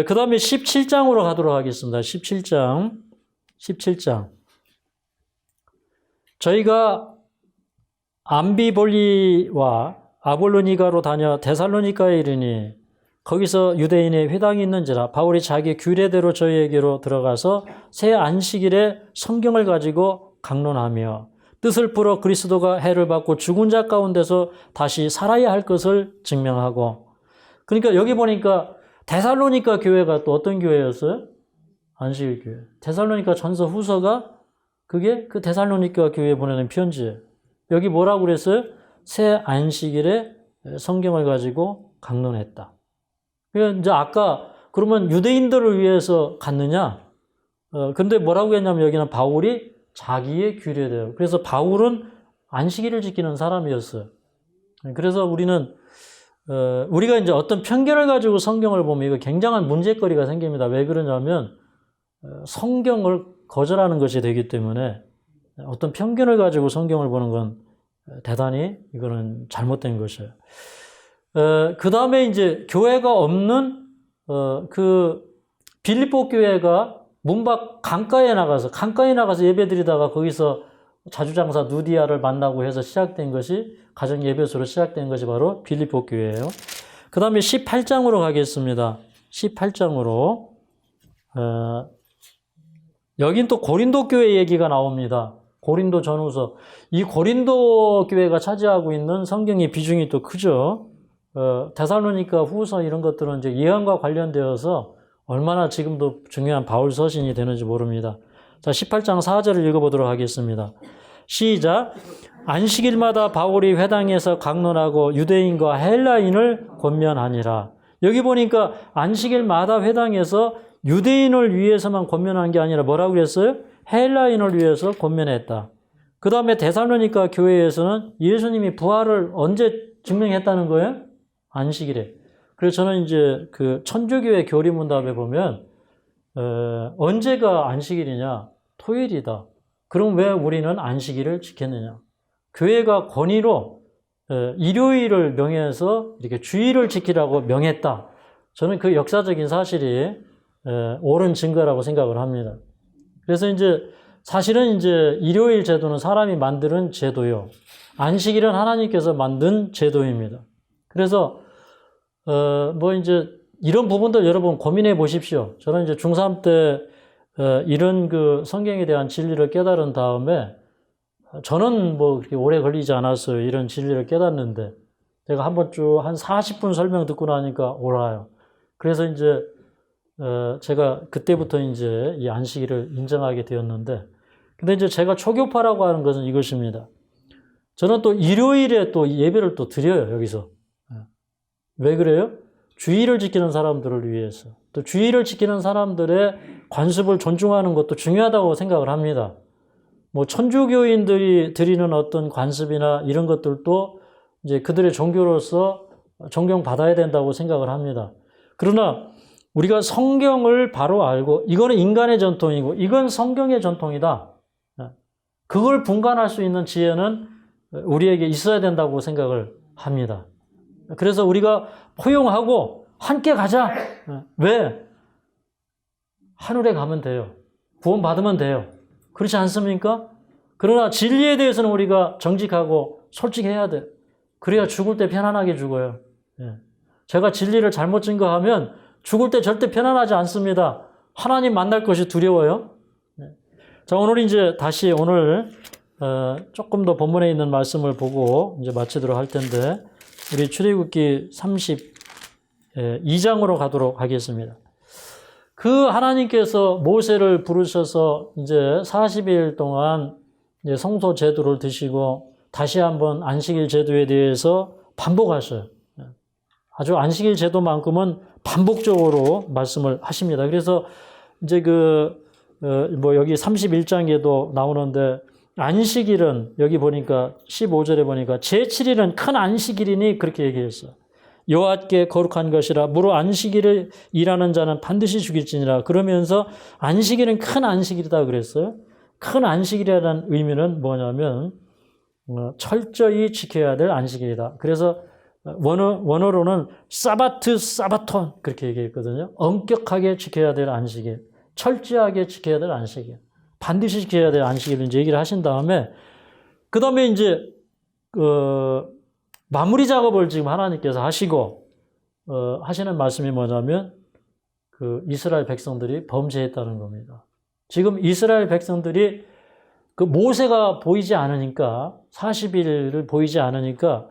그 다음에 17장으로 가도록 하겠습니다. 17장. 저희가 암비볼리와 아볼로니가로 다녀 데살로니가에 이르니 거기서 유대인의 회당이 있는지라 바울이 자기 규례대로 저희에게로 들어가서 새 안식일에 성경을 가지고 강론하며 뜻을 풀어 그리스도가 해를 받고 죽은 자 가운데서 다시 살아야 할 것을 증명하고 그러니까 여기 보니까 데살로니가 교회가 또 어떤 교회였어요? 안식일 교회. 데살로니가 전서 후서가 그게 그 데살로니가 교회에 보내는 편지예요. 여기 뭐라고 그랬어요? 새 안식일에 성경을 가지고 강론했다. 이제 아까 그러면 유대인들을 위해서 갔느냐? 근데 뭐라고 했냐면 여기는 바울이 자기의 규례대로. 그래서 바울은 안식일을 지키는 사람이었어요. 그래서 우리가 이제 어떤 편견을 가지고 성경을 보면 이거 굉장한 문제거리가 생깁니다. 왜 그러냐면 성경을 거절하는 것이 되기 때문에 어떤 편견을 가지고 성경을 보는 건 대단히 이거는 잘못된 것이에요. 그 다음에 이제 교회가 없는 그 빌립보 교회가 문밖 강가에 나가서 예배드리다가 거기서 자주장사 누디아를 만나고 해서 시작된 것이 가정 예배소로 시작된 것이 바로 빌립보 교회예요. 그 다음에 18장으로 가겠습니다. 18장으로 여긴 또 고린도 교회 얘기가 나옵니다. 고린도 전후서. 이 고린도 교회가 차지하고 있는 성경의 비중이 또 크죠. 데살로니가 후서 이런 것들은 이제 예언과 관련되어서 얼마나 지금도 중요한 바울 서신이 되는지 모릅니다. 자, 18장 4절을 읽어보도록 하겠습니다. 시작. 안식일마다 바울이 회당에서 강론하고 유대인과 헬라인을 권면하니라. 여기 보니까 안식일마다 회당에서 유대인을 위해서만 권면한 게 아니라 뭐라고 그랬어요? 헬라인을 위해서 권면했다. 그 다음에 데살로니가 교회에서는 예수님이 부활을 언제 증명했다는 거예요? 안식일에. 그래서 저는 이제 그 천주교회 교리문답에 보면 언제가 안식일이냐? 토요일이다. 그럼 왜 우리는 안식일을 지켰느냐? 교회가 권위로 일요일을 명해서 이렇게 주일을 지키라고 명했다. 저는 그 역사적인 사실이 옳은 증거라고 생각을 합니다. 그래서 이제 사실은 이제 일요일 제도는 사람이 만드는 제도요. 안식일은 하나님께서 만든 제도입니다. 그래서 뭐 이제 이런 부분들 여러분 고민해 보십시오. 저는 이제 중3 때 이런 그 성경에 대한 진리를 깨달은 다음에 저는 뭐 그렇게 오래 걸리지 않았어요. 이런 진리를 깨닫는데. 제가 한 번 쭉 한 40분 설명 듣고 나니까 옳아요. 그래서 이제, 제가 그때부터 이제 이 안식일을 인정하게 되었는데, 근데 이제 제가 초교파라고 하는 것은 이것입니다. 저는 또 일요일에 또 예배를 또 드려요, 여기서. 왜 그래요? 주의를 지키는 사람들을 위해서. 또 주의를 지키는 사람들의 관습을 존중하는 것도 중요하다고 생각을 합니다. 뭐 천주교인들이 드리는 어떤 관습이나 이런 것들도 이제 그들의 종교로서 존경받아야 된다고 생각을 합니다. 그러나 우리가 성경을 바로 알고 이거는 인간의 전통이고 이건 성경의 전통이다. 그걸 분간할 수 있는 지혜는 우리에게 있어야 된다고 생각을 합니다. 그래서 우리가 포용하고 함께 가자. 왜? 하늘에 가면 돼요. 구원 받으면 돼요. 그렇지 않습니까? 그러나 진리에 대해서는 우리가 정직하고 솔직해야 돼. 그래야 죽을 때 편안하게 죽어요. 제가 진리를 잘못 증거하면 죽을 때 절대 편안하지 않습니다. 하나님 만날 것이 두려워요. 자, 오늘 이제 다시 오늘 조금 더 본문에 있는 말씀을 보고 이제 마치도록 할 텐데 우리 출애굽기 32장으로 가도록 하겠습니다. 그 하나님께서 모세를 부르셔서 이제 40일 동안 이제 성소 제도를 드시고 다시 한번 안식일 제도에 대해서 반복하셔요. 아주 안식일 제도만큼은 반복적으로 말씀을 하십니다. 그래서 이제 뭐 여기 31장에도 나오는데 안식일은 여기 보니까 15절에 보니까 제7일은 큰 안식일이니 그렇게 얘기했어요. 여호와께 거룩한 것이라 무로 안식일을 일하는 자는 반드시 죽일지니라. 그러면서 안식일은 큰 안식일이다 그랬어요. 큰 안식일이라는 의미는 뭐냐면 철저히 지켜야 될 안식일이다. 그래서 원어로는 사바트, 사바톤 그렇게 얘기했거든요. 엄격하게 지켜야 될 안식일, 철저하게 지켜야 될 안식일, 반드시 지켜야 될 안식일을 이제 얘기를 하신 다음에 그 다음에 이제 마무리 작업을 지금 하나님께서 하시고 하시는 말씀이 뭐냐면 그 이스라엘 백성들이 범죄했다는 겁니다. 지금 이스라엘 백성들이 그 모세가 보이지 않으니까 40일을 보이지 않으니까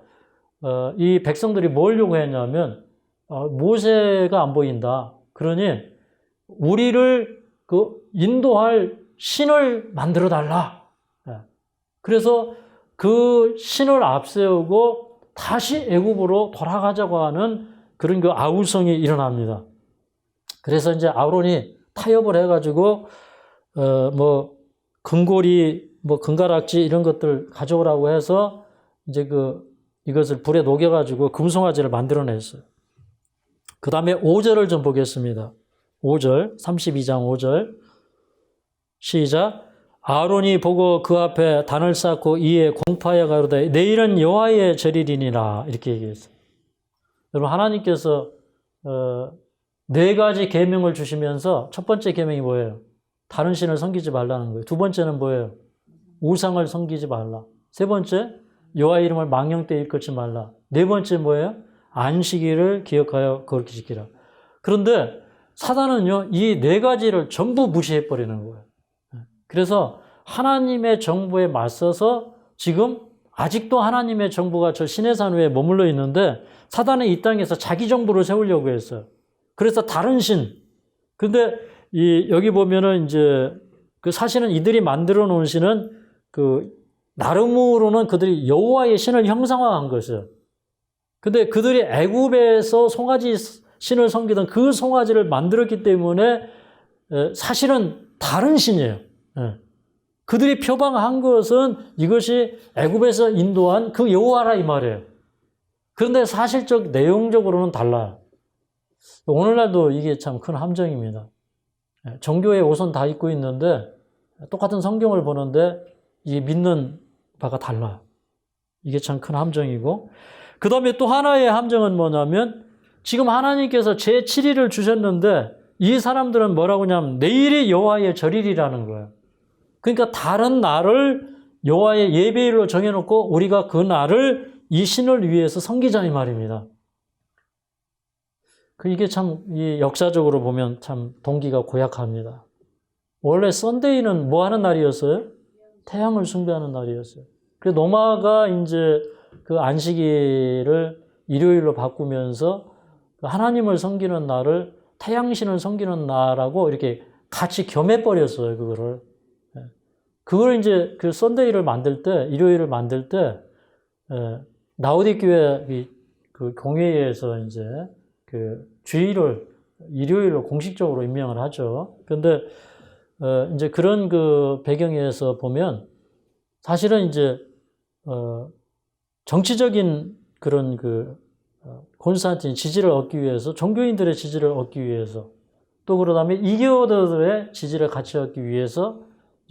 이 백성들이 뭘 요구했냐면 모세가 안 보인다. 그러니 우리를 그 인도할 신을 만들어 달라. 그래서 그 신을 앞세우고 다시 애굽으로 돌아가자고 하는 그런 그 아우성이 일어납니다. 그래서 이제 아론이 타협을 해가지고 뭐 금고리, 뭐 금가락지 이런 것들 가져오라고 해서 이제 이것을 불에 녹여가지고 금송아지를 만들어냈어요. 그 다음에 5절을 좀 보겠습니다. 5절, 32장 5절. 시작. 아론이 보고 그 앞에 단을 쌓고 이에 공파하여 가로되 내일은 여호와의 절일이니라 이렇게 얘기했어요. 여러분 하나님께서 4가지 계명을 주시면서 첫 번째 계명이 뭐예요? 다른 신을 섬기지 말라는 거예요. 두 번째는 뭐예요? 우상을 섬기지 말라. 세 번째, 여호와 이름을 망령되이 일컫지 말라. 네 번째 뭐예요? 안식일을 기억하여 거룩히 지키라. 그런데 사단은요, 이 4가지를 전부 무시해버리는 거예요. 그래서 하나님의 정부에 맞서서 지금 아직도 하나님의 정부가 저 시내산 위에 머물러 있는데 사단은 이 땅에서 자기 정부를 세우려고 했어요. 그래서 다른 신. 근데 여기 보면은 이제 사실은 이들이 만들어 놓은 신은 나름으로는 그들이 여호와의 신을 형상화한 것이에요. 근데 그들이 애굽에서 송아지 신을 섬기던 그 송아지를 만들었기 때문에 사실은 다른 신이에요. 그들이 표방한 것은 이것이 애굽에서 인도한 그 여호와라 이 말이에요. 그런데 사실적 내용적으로는 달라요. 오늘날도 이게 참 큰 함정입니다. 종교의 옷은 다 입고 있는데 똑같은 성경을 보는데 이 믿는 바가 달라요. 이게 참 큰 함정이고 그 다음에 또 하나의 함정은 뭐냐면 지금 하나님께서 제7일을 주셨는데 이 사람들은 뭐라고 하냐면 내일이 여호와의 절일이라는 거예요. 그러니까 다른 날을 여호와의 예배일로 정해놓고 우리가 그 날을 이 신을 위해서 섬기자 이 말입니다. 이게 참 역사적으로 보면 참 동기가 고약합니다. 원래 썬데이는 뭐 하는 날이었어요? 태양을 숭배하는 날이었어요. 그래서 노마가 이제 그 안식일을 일요일로 바꾸면서 하나님을 섬기는 날을 태양신을 섬기는 날하고 이렇게 같이 겸해버렸어요, 그거를. 그걸 이제 그 썬데이를 만들 때, 일요일을 만들 때, 라오디 교회 그 공회에서 이제 그 주일을 일요일로 공식적으로 임명을 하죠. 근데, 이제 그런 그 배경에서 보면 사실은 이제, 정치적인 그런 콘스탄틴 지지를 얻기 위해서, 종교인들의 지지를 얻기 위해서, 또 그러다음에 이교도들의 지지를 같이 얻기 위해서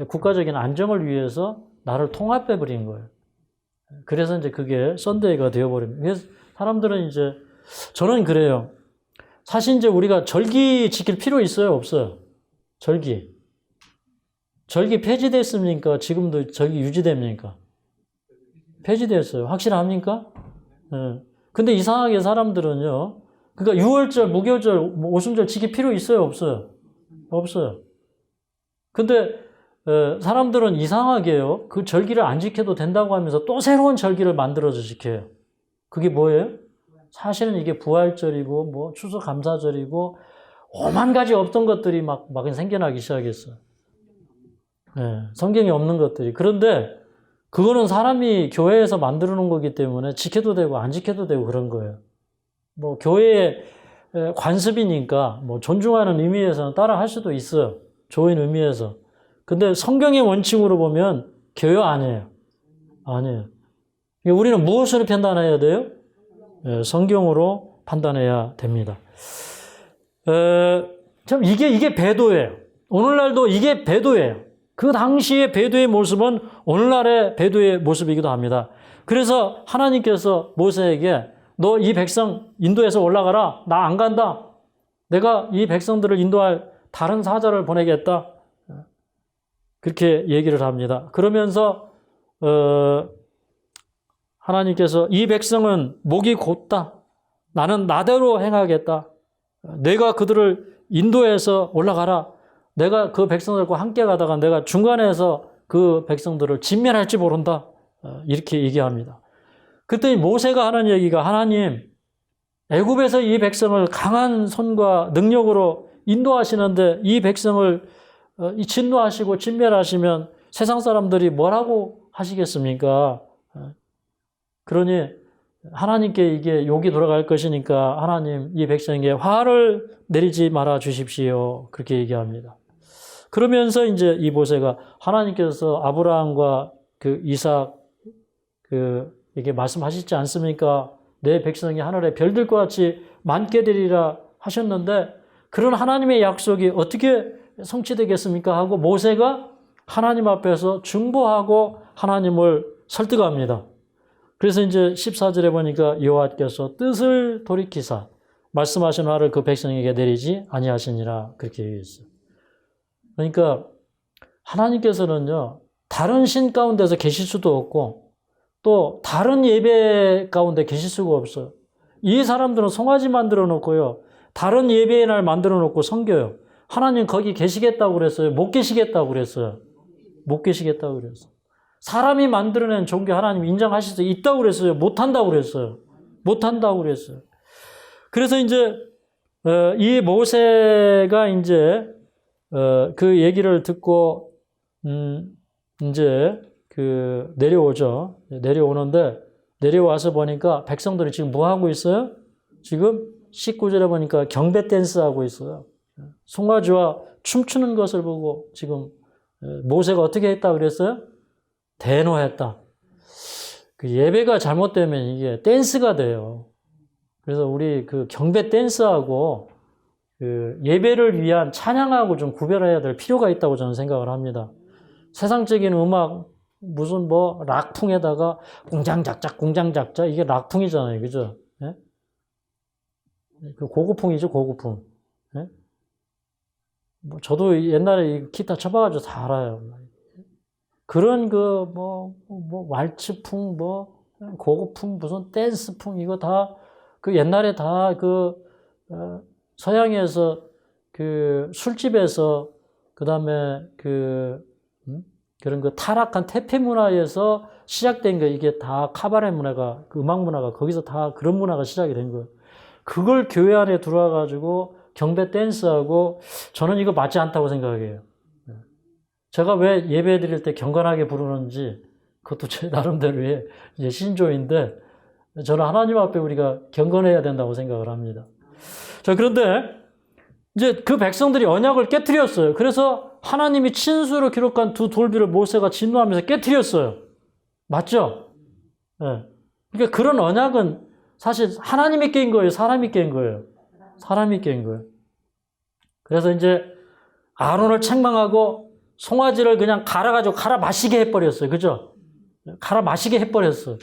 국가적인 안정을 위해서 나를 통합해 버린 거예요. 그래서 이제 그게 썬데이가 되어버립니다. 그래서 사람들은 이제, 저는 그래요. 사실 이제 우리가 절기 지킬 필요 있어요? 없어요? 절기. 절기 폐지됐습니까? 지금도 절기 유지됩니까? 폐지됐어요. 확실합니까? 네. 근데 이상하게 사람들은요, 그러니까 유월절, 무교절, 오순절 지킬 필요 있어요? 없어요? 없어요. 근데 사람들은 이상하게요, 그 절기를 안 지켜도 된다고 하면서 또 새로운 절기를 만들어서 지켜요. 그게 뭐예요? 사실은 이게 부활절이고, 뭐, 추수감사절이고, 오만 가지 없던 것들이 막 생겨나기 시작했어요. 네, 성경에 없는 것들이. 그런데 그거는 사람이 교회에서 만들어 놓은 거기 때문에 지켜도 되고 안 지켜도 되고 그런 거예요. 뭐 교회의 관습이니까 뭐 존중하는 의미에서는 따라 할 수도 있어요. 좋은 의미에서. 근데 성경의 원칙으로 보면 교회 아니에요. 아니에요. 우리는 무엇으로 판단해야 돼요? 성경으로 판단해야 됩니다. 참 이게 배도예요. 오늘날도 이게 배도예요. 그 당시의 배도의 모습은 오늘날의 배도의 모습이기도 합니다. 그래서 하나님께서 모세에게 너 이 백성 인도에서 올라가라. 나 안 간다. 내가 이 백성들을 인도할 다른 사자를 보내겠다. 그렇게 얘기를 합니다. 그러면서 하나님께서 이 백성은 목이 곧다. 나는 나대로 행하겠다. 내가 그들을 인도에서 올라가라. 내가 그 백성들과 함께 가다가 내가 중간에서 그 백성들을 진멸할지 모른다. 이렇게 얘기합니다. 그랬더니 모세가 하는 얘기가, 하나님, 애굽에서 이 백성을 강한 손과 능력으로 인도하시는데 이 백성을 진노하시고 진멸하시면 세상 사람들이 뭐라고 하시겠습니까? 그러니 하나님께 이게 욕이 돌아갈 것이니까 하나님 이 백성에게 화를 내리지 말아 주십시오. 그렇게 얘기합니다. 그러면서 이제 이 모세가 하나님께서 아브라함과 그 이삭 이게 말씀하시지 않습니까? 내 백성이 하늘의 별들과 같이 많게 되리라 하셨는데 그런 하나님의 약속이 어떻게 성취되겠습니까? 하고 모세가 하나님 앞에서 중보하고 하나님을 설득합니다. 그래서 이제 14절에 보니까 여호와께서 뜻을 돌이키사 말씀하신 화를 그 백성에게 내리지 아니하시니라 그렇게 얘기했어요. 그러니까 하나님께서는요, 다른 신 가운데서 계실 수도 없고 또 다른 예배 가운데 계실 수가 없어요. 이 사람들은 송아지 만들어 놓고요, 다른 예배의 날 만들어 놓고 섬겨요. 하나님 거기 계시겠다고 그랬어요? 못 계시겠다고 그랬어요? 못 계시겠다고 그랬어요. 사람이 만들어낸 종교 하나님 인정하실 수 있다고 그랬어요? 못한다고 그랬어요? 못한다고 그랬어요. 그래서 이제 이 모세가 이제 그 얘기를 듣고 이제 내려오죠. 내려오는데 내려와서 보니까 백성들이 지금 뭐 하고 있어요? 지금 19절에 보니까 경배 댄스 하고 있어요. 송아지와 춤추는 것을 보고 지금 모세가 어떻게 했다 그랬어요? 대노했다. 그 예배가 잘못되면 이게 댄스가 돼요. 그래서 우리 그 경배 댄스하고 그 예배를 위한 찬양하고 좀 구별해야 될 필요가 있다고 저는 생각을 합니다. 세상적인 음악, 무슨 뭐 락풍에다가 공장작자 이게 락풍이잖아요. 그죠? 예? 그 고급풍이죠, 고급풍. 예? 뭐 저도 옛날에 기타 쳐봐가지고 다 알아요. 그런 왈츠풍, 고급풍, 무슨 댄스풍, 이거 다, 옛날에 다 서양에서 술집에서, 그 다음에 그런 그 타락한 태폐 문화에서 시작된 거, 이게 다 카바레 문화가, 그 음악 문화가 거기서 다 그런 문화가 시작이 된 거예요. 그걸 교회 안에 들어와가지고 경배 댄스하고 저는 이거 맞지 않다고 생각해요. 제가 왜 예배 드릴 때 경건하게 부르는지 그것도 제 나름대로의 이제 신조인데 저는 하나님 앞에 우리가 경건해야 된다고 생각을 합니다. 자, 그런데 이제 그 백성들이 언약을 깨트렸어요. 그래서 하나님이 친수로 기록한 두 돌비를 모세가 진노하면서 깨트렸어요. 맞죠? 네. 그러니까 그런 언약은 사실 하나님이 깬 거예요? 사람이 깬 거예요? 사람이 깬 거예요. 그래서 이제 아론을 책망하고 송아지를 그냥 갈아가지고 갈아 마시게 해버렸어요. 그죠? 갈아 마시게 해버렸어요.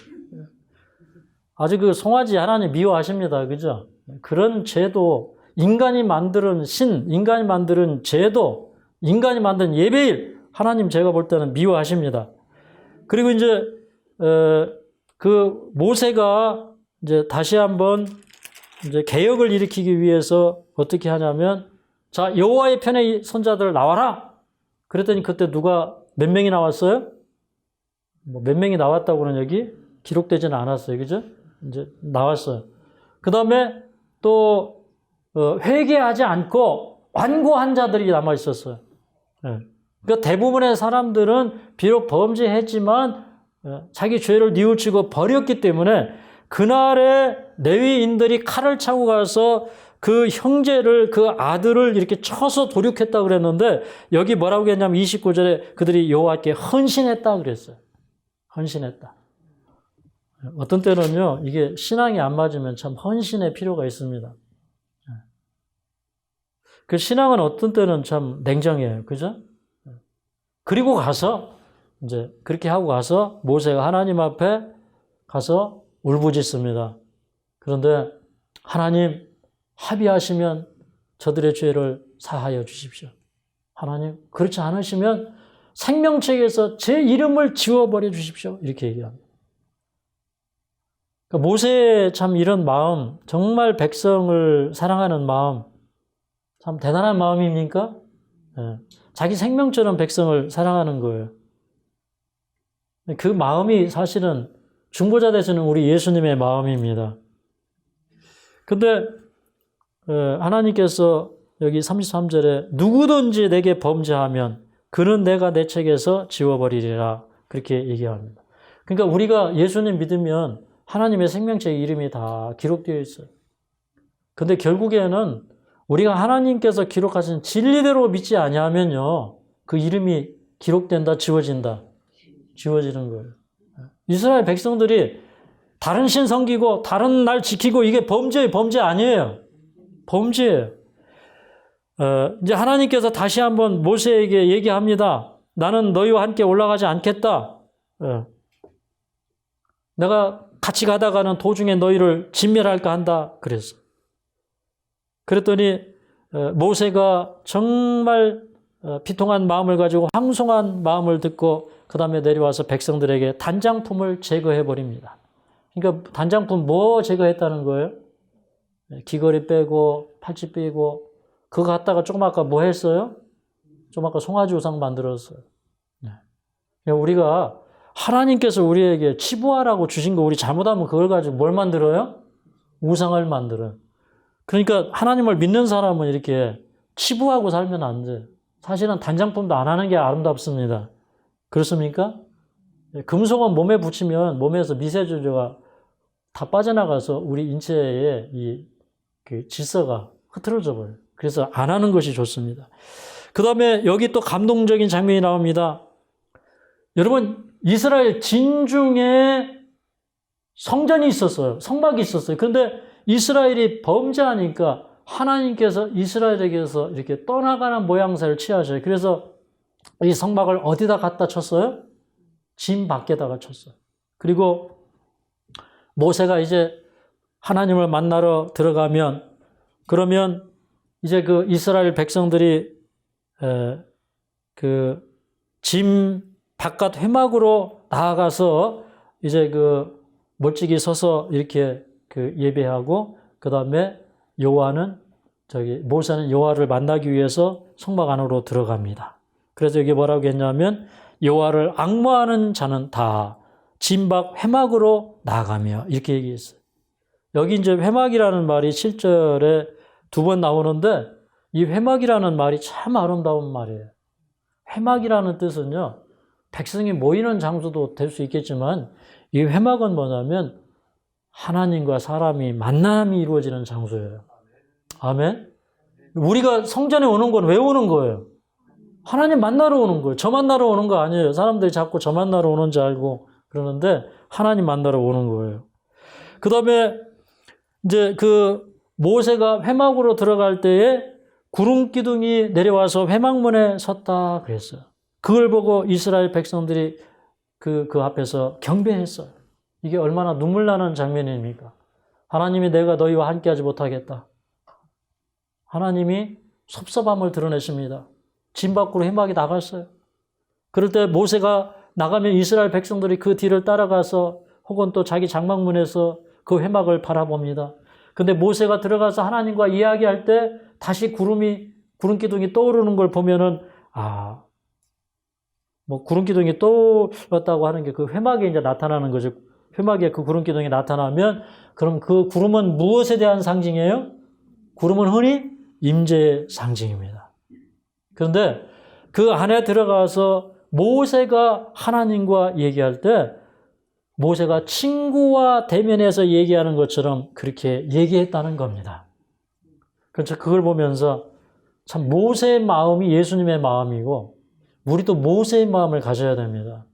아주 그 송아지 하나님 미워하십니다. 그죠? 그런 제도, 인간이 만드는 인간이 만드는 제도, 인간이 만든 예배일, 하나님 제가 볼 때는 미워하십니다. 그리고 이제, 그 모세가 이제 다시 한번 이제 개혁을 일으키기 위해서 어떻게 하냐면, 자, 여호와의 편의 선자들 나와라! 그랬더니 그때 누가 몇 명이 나왔어요? 뭐 몇 명이 나왔다고는 여기 기록되지는 않았어요. 그죠? 이제 나왔어요. 그 다음에 또, 회개하지 않고 완고한 자들이 남아 있었어요. 네. 그러니까 대부분의 사람들은 비록 범죄했지만 자기 죄를 뉘우치고 버렸기 때문에 그날에 레위인들이 칼을 차고 가서 그 형제를, 그 아들을 이렇게 쳐서 도륙했다고 그랬는데 여기 뭐라고 했냐면 29절에 그들이 여호와께 헌신했다 그랬어요. 헌신했다. 어떤 때는요, 이게 신앙이 안 맞으면 참 헌신의 필요가 있습니다. 그 신앙은 어떤 때는 참 냉정해요. 그죠? 그리고 가서, 이제 그렇게 하고 가서 모세가 하나님 앞에 가서 울부짖습니다. 그런데 하나님 합의하시면 저들의 죄를 사하여 주십시오. 하나님, 그렇지 않으시면 생명책에서 제 이름을 지워버려 주십시오. 이렇게 얘기합니다. 그러니까 모세의 참 이런 마음, 정말 백성을 사랑하는 마음, 참 대단한 마음입니까? 네. 자기 생명처럼 백성을 사랑하는 거예요. 그 마음이 사실은 중보자 되시는 우리 예수님의 마음입니다. 근데 하나님께서 여기 33절에 누구든지 내게 범죄하면 그는 내가 내 책에서 지워버리리라 그렇게 얘기합니다. 그러니까 우리가 예수님 믿으면 하나님의 생명책 이름이 다 기록되어 있어요. 근데 결국에는 우리가 하나님께서 기록하신 진리대로 믿지 아니하면요, 그 이름이 기록된다, 지워진다. 지워지는 거예요. 이스라엘 백성들이 다른 신 섬기고 다른 날 지키고 이게 범죄 아니에요. 범죄예요. 이제 하나님께서 다시 한번 모세에게 얘기합니다. 나는 너희와 함께 올라가지 않겠다. 내가 같이 가다가는 도중에 너희를 진멸할까 한다. 그랬어. 그랬더니 모세가 정말 비통한 마음을 가지고 황송한 마음을 듣고 그 다음에 내려와서 백성들에게 단장품을 제거해버립니다. 그러니까 단장품 뭐 제거했다는 거예요? 귀걸이 빼고 팔찌 빼고 그거 갖다가 조금 아까 뭐 했어요? 좀 아까 송아지 우상 만들었어요. 그러니까 우리가 하나님께서 우리에게 치부하라고 주신 거 우리 잘못하면 그걸 가지고 뭘 만들어요? 우상을 만들어요. 그러니까 하나님을 믿는 사람은 이렇게 치부하고 살면 안 돼요. 사실은 단장품도 안 하는 게 아름답습니다. 그렇습니까? 금속은 몸에 붙이면 몸에서 미세조제가 다 빠져나가서 우리 인체의 그 질서가 흐트러져 버려요. 그래서 안 하는 것이 좋습니다. 그 다음에 여기 또 감동적인 장면이 나옵니다. 여러분, 이스라엘 진중에 성전이 있었어요. 성막이 있었어요. 그런데 이스라엘이 범죄하니까 하나님께서 이스라엘에게서 이렇게 떠나가는 모양새를 취하셔요. 그래서 이 성막을 어디다 갖다 쳤어요? 진 밖에다가 쳤어요. 그리고 모세가 이제 하나님을 만나러 들어가면 그러면 이제 그 이스라엘 백성들이 그 짐 바깥 회막으로 나아가서 이제 그 멀찍이 서서 이렇게 그 예배하고 그 다음에 모세는 여호와를 만나기 위해서 성막 안으로 들어갑니다. 그래서 여기 뭐라고 했냐면 여호와를 앙모하는 자는 다 진박 회막으로 나가며 이렇게 얘기했어요. 여기 이제 회막이라는 말이 7절에 2번 나오는데 이 회막이라는 말이 참 아름다운 말이에요. 회막이라는 뜻은요, 백성이 모이는 장소도 될 수 있겠지만 이 회막은 뭐냐면 하나님과 사람이 만남이 이루어지는 장소예요. 아멘? 우리가 성전에 오는 건 왜 오는 거예요? 하나님 만나러 오는 거예요. 저 만나러 오는 거 아니에요. 사람들이 자꾸 저 만나러 오는 줄 알고 그러는데 하나님 만나러 오는 거예요. 그 다음에 이제 그 모세가 회막으로 들어갈 때에 구름 기둥이 내려와서 회막문에 섰다 그랬어요. 그걸 보고 이스라엘 백성들이 그 앞에서 경배했어요. 이게 얼마나 눈물 나는 장면입니까? 하나님이 내가 너희와 함께하지 못하겠다. 하나님이 섭섭함을 드러내십니다. 진 밖으로 회막이 나갔어요. 그럴 때 모세가 나가면 이스라엘 백성들이 그 뒤를 따라가서 혹은 또 자기 장막문에서 그 회막을 바라봅니다. 근데 모세가 들어가서 하나님과 이야기할 때 다시 구름 기둥이 떠오르는 걸 보면은 구름 기둥이 떠올랐다고 하는 게 그 회막에 이제 나타나는 거죠. 회막에 그 구름 기둥이 나타나면 그럼 그 구름은 무엇에 대한 상징이에요? 구름은 흔히 임재의 상징입니다. 그런데 그 안에 들어가서 모세가 하나님과 얘기할 때 모세가 친구와 대면해서 얘기하는 것처럼 그렇게 얘기했다는 겁니다. 그래서 그걸 보면서 참 모세의 마음이 예수님의 마음이고 우리도 모세의 마음을 가져야 됩니다.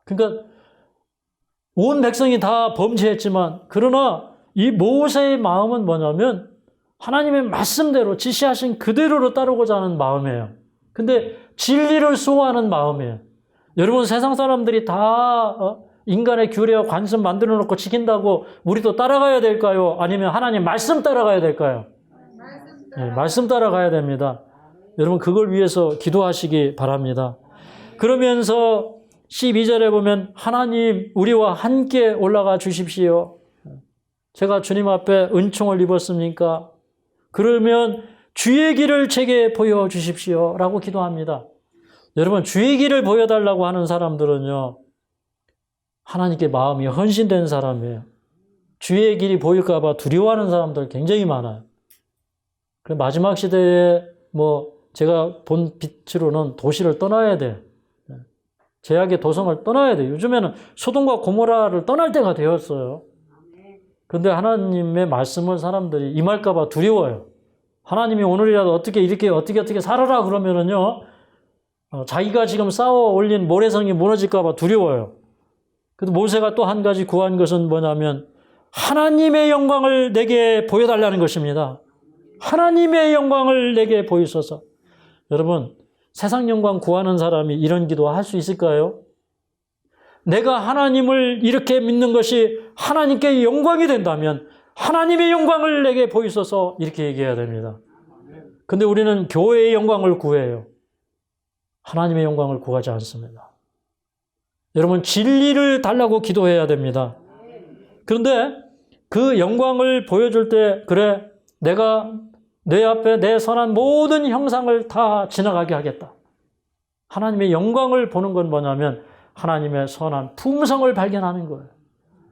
그러니까 온 백성이 다 범죄했지만 그러나 이 모세의 마음은 뭐냐면 하나님의 말씀대로 지시하신 그대로로 따르고자 하는 마음이에요. 근데 진리를 수호하는 마음이에요. 여러분 세상 사람들이 다 인간의 규례와 관습 만들어 놓고 지킨다고 우리도 따라가야 될까요? 아니면 하나님 말씀 따라가야 될까요? 말씀 따라가야 됩니다. 여러분 그걸 위해서 기도하시기 바랍니다. 그러면서 12절에 보면 하나님 우리와 함께 올라가 주십시오. 제가 주님 앞에 은총을 입었습니까? 그러면 주의 길을 제게 보여주십시오 라고 기도합니다. 여러분 주의 길을 보여달라고 하는 사람들은요 하나님께 마음이 헌신된 사람이에요. 주의 길이 보일까 봐 두려워하는 사람들 굉장히 많아요. 마지막 시대에 제가 본 빛으로는 도시를 떠나야 돼요. 죄악의 도성을 떠나야 돼요. 요즘에는 소돔과 고모라를 떠날 때가 되었어요. 그런데 하나님의 말씀을 사람들이 임할까 봐 두려워요. 하나님이 오늘이라도 어떻게 살아라 그러면은요 자기가 지금 쌓아 올린 모래성이 무너질까 봐 두려워요. 그래도 모세가 또 한 가지 구한 것은 뭐냐면 하나님의 영광을 내게 보여달라는 것입니다. 하나님의 영광을 내게 보이소서. 여러분 세상 영광 구하는 사람이 이런 기도 할 수 있을까요? 내가 하나님을 이렇게 믿는 것이 하나님께 영광이 된다면 하나님의 영광을 내게 보이소서 이렇게 얘기해야 됩니다. 근데 우리는 교회의 영광을 구해요. 하나님의 영광을 구하지 않습니다. 여러분 진리를 달라고 기도해야 됩니다. 그런데 그 영광을 보여줄 때 그래 내가 내 앞에 내 선한 모든 형상을 다 지나가게 하겠다. 하나님의 영광을 보는 건 뭐냐면 하나님의 선한 품성을 발견하는 거예요.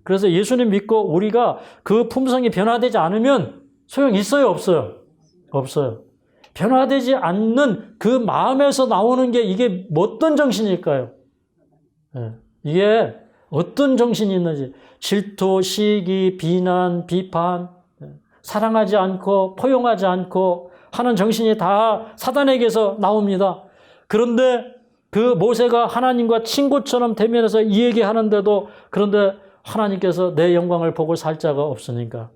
그래서 예수님 믿고 우리가 그 품성이 변화되지 않으면 소용 있어요? 없어요? 없어요. 변화되지 않는 그 마음에서 나오는 게 이게 어떤 정신일까요? 이게 어떤 정신이 있는지 질투, 시기, 비난, 비판, 사랑하지 않고 포용하지 않고 하는 정신이 다 사단에게서 나옵니다. 그런데 그 모세가 하나님과 친구처럼 대면해서 이 얘기하는데도 그런데 하나님께서 내 영광을 보고 살 자가 없으니까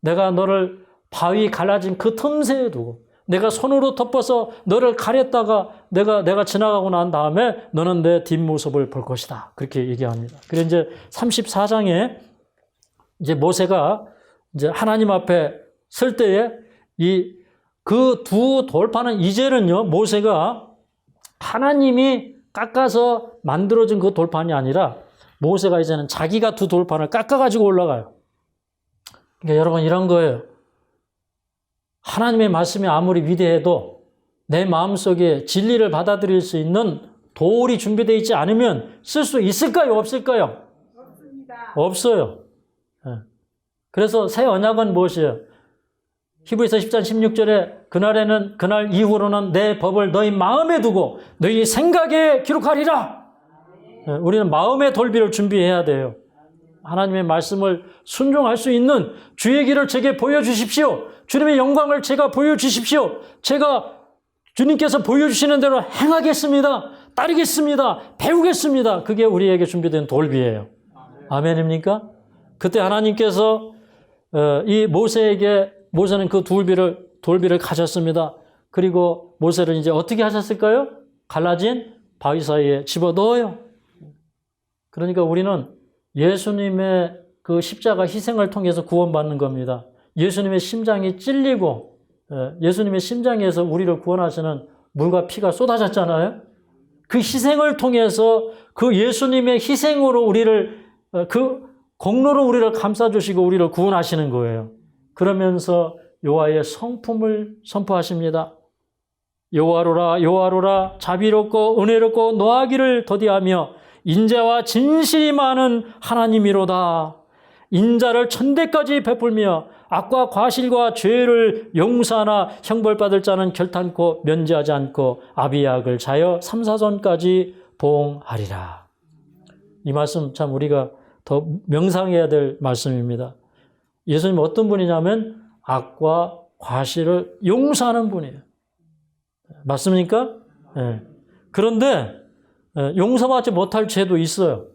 내가 너를 바위 갈라진 그 틈새에 두고 내가 손으로 덮어서 너를 가렸다가 내가 지나가고 난 다음에 너는 내 뒷모습을 볼 것이다. 그렇게 얘기합니다. 그래서 이제 34장에 이제 모세가 이제 하나님 앞에 설 때에 그 두 돌판은 이제는요, 모세가 하나님이 깎아서 만들어진 그 돌판이 아니라 모세가 이제는 자기가 두 돌판을 깎아가지고 올라가요. 그러니까 여러분 이런 거예요. 하나님의 말씀이 아무리 위대해도 내 마음속에 진리를 받아들일 수 있는 돌이 준비되어 있지 않으면 쓸 수 있을까요? 없을까요? 없습니다. 없어요. 예. 그래서 새 언약은 무엇이에요? 히브리서 10장 16절에 그날 이후로는 내 법을 너희 마음에 두고 너희 생각에 기록하리라. 예. 우리는 마음의 돌비를 준비해야 돼요. 하나님의 말씀을 순종할 수 있는 주의 길을 제게 보여주십시오. 주님의 영광을 제가 보여주십시오. 제가 주님께서 보여주시는 대로 행하겠습니다. 따르겠습니다. 배우겠습니다. 그게 우리에게 준비된 돌비예요. 아멘입니까? 그때 하나님께서 이 모세는 그 돌비를 가졌습니다. 그리고 모세를 이제 어떻게 하셨을까요? 갈라진 바위 사이에 집어넣어요. 그러니까 우리는 예수님의 그 십자가 희생을 통해서 구원받는 겁니다. 예수님의 심장이 찔리고 예수님의 심장에서 우리를 구원하시는 물과 피가 쏟아졌잖아요. 그 희생을 통해서 그 예수님의 희생으로 그 공로로 우리를 감싸주시고 우리를 구원하시는 거예요. 그러면서 여호와의 성품을 선포하십니다. 여호와로라 여호와로라 자비롭고 은혜롭고 노하기를 더디하며 인자와 진실이 많은 하나님이로다. 인자를 천대까지 베풀며 악과 과실과 죄를 용서하나 형벌받을 자는 결탄코 면제하지 않고 아비약을 자여 삼사선까지 보응하리라. 이 말씀 참 우리가 더 명상해야 될 말씀입니다. 예수님 어떤 분이냐면 악과 과실을 용서하는 분이에요. 맞습니까? 네. 그런데 용서받지 못할 죄도 있어요.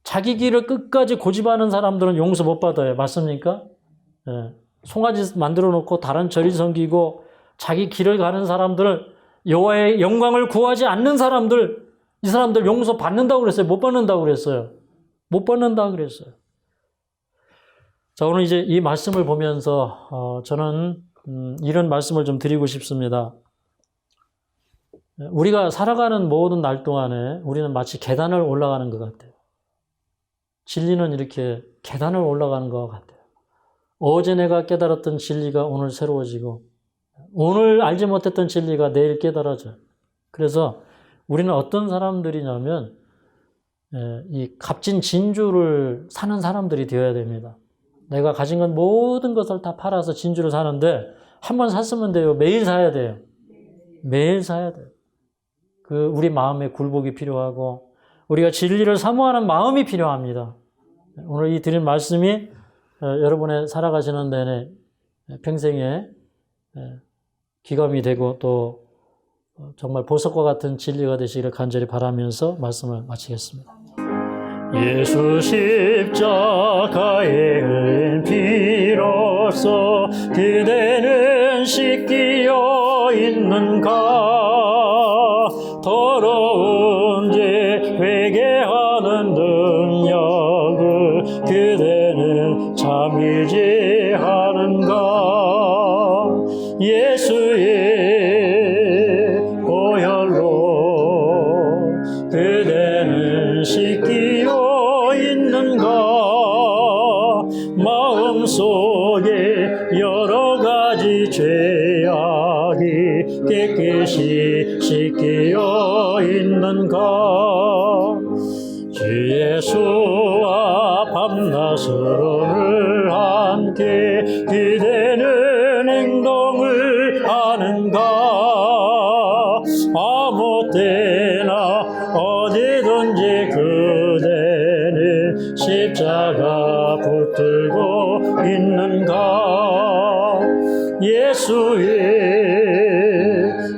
자기 길을 끝까지 고집하는 사람들은 용서 못 받아요. 맞습니까? 송아지 만들어 놓고 다른 절이 섬기고 자기 길을 가는 사람들, 여호와의 영광을 구하지 않는 사람들, 이 사람들 용서 받는다고 그랬어요? 못 받는다고 그랬어요? 못 받는다고 그랬어요. 자, 오늘 이제 이 말씀을 보면서 저는 이런 말씀을 좀 드리고 싶습니다. 우리가 살아가는 모든 날 동안에 우리는 마치 계단을 올라가는 것 같아요. 진리는 이렇게 계단을 올라가는 것 같아요. 어제 내가 깨달았던 진리가 오늘 새로워지고 오늘 알지 못했던 진리가 내일 깨달아져요. 그래서 우리는 어떤 사람들이냐면 이 값진 진주를 사는 사람들이 되어야 됩니다. 내가 가진 건 모든 것을 다 팔아서 진주를 사는데 한 번 샀으면 돼요. 매일 사야 돼요. 매일 사야 돼요. 우리 마음에 굴복이 필요하고 우리가 진리를 사모하는 마음이 필요합니다. 오늘 이 드린 말씀이 여러분의 살아가시는 내내 평생에 기감이 되고 또 정말 보석과 같은 진리가 되시기를 간절히 바라면서 말씀을 마치겠습니다. 예수 십자가의 흘린 피로써 그대는 씻기어 있는가 더러운 죄 회개하는 능력을 그대는 참 의지하는가 예수의 보혈로 그대는 씻기어 있는가 마음속에 여러 가지 죄악이 깨끗이 씻기어 있는가 주 예수와 밤낮으로늘 함께 그대는 행동을 하는가 아무 때나 어디든지 그대는 십자가 붙들고 있는가 예수의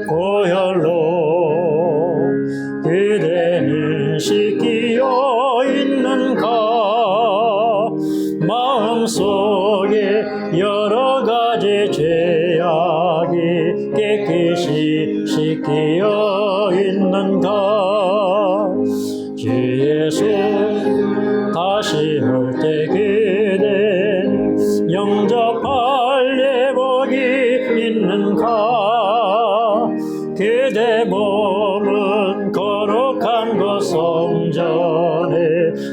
보혈로 그대는 씻기어 있는가 마음속에 여러 가지 죄악이 깨끗이 씻기어 있는가 주 예수 다시 올 때 그대는 영접할 예복이 있는가 그대 몸은 거룩한 그 성전에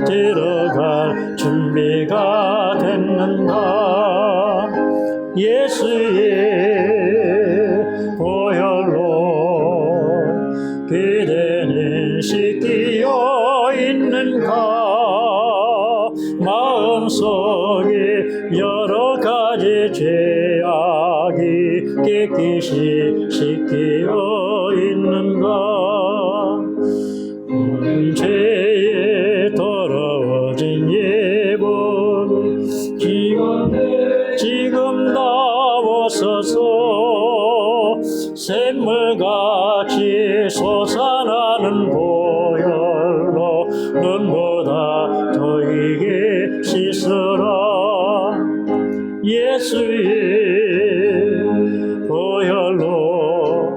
들어갈 준비가 됐는가 예수의 보혈로 그대는 있는가 마음속에 여러 가지 죄악이 깨끗이 씻겨 있는가 죄에 더러워진 예본 지금 나와서서 샘물같이 솟아나는 보혈로 눈보다 더이게 씻으라 예수의 보혈로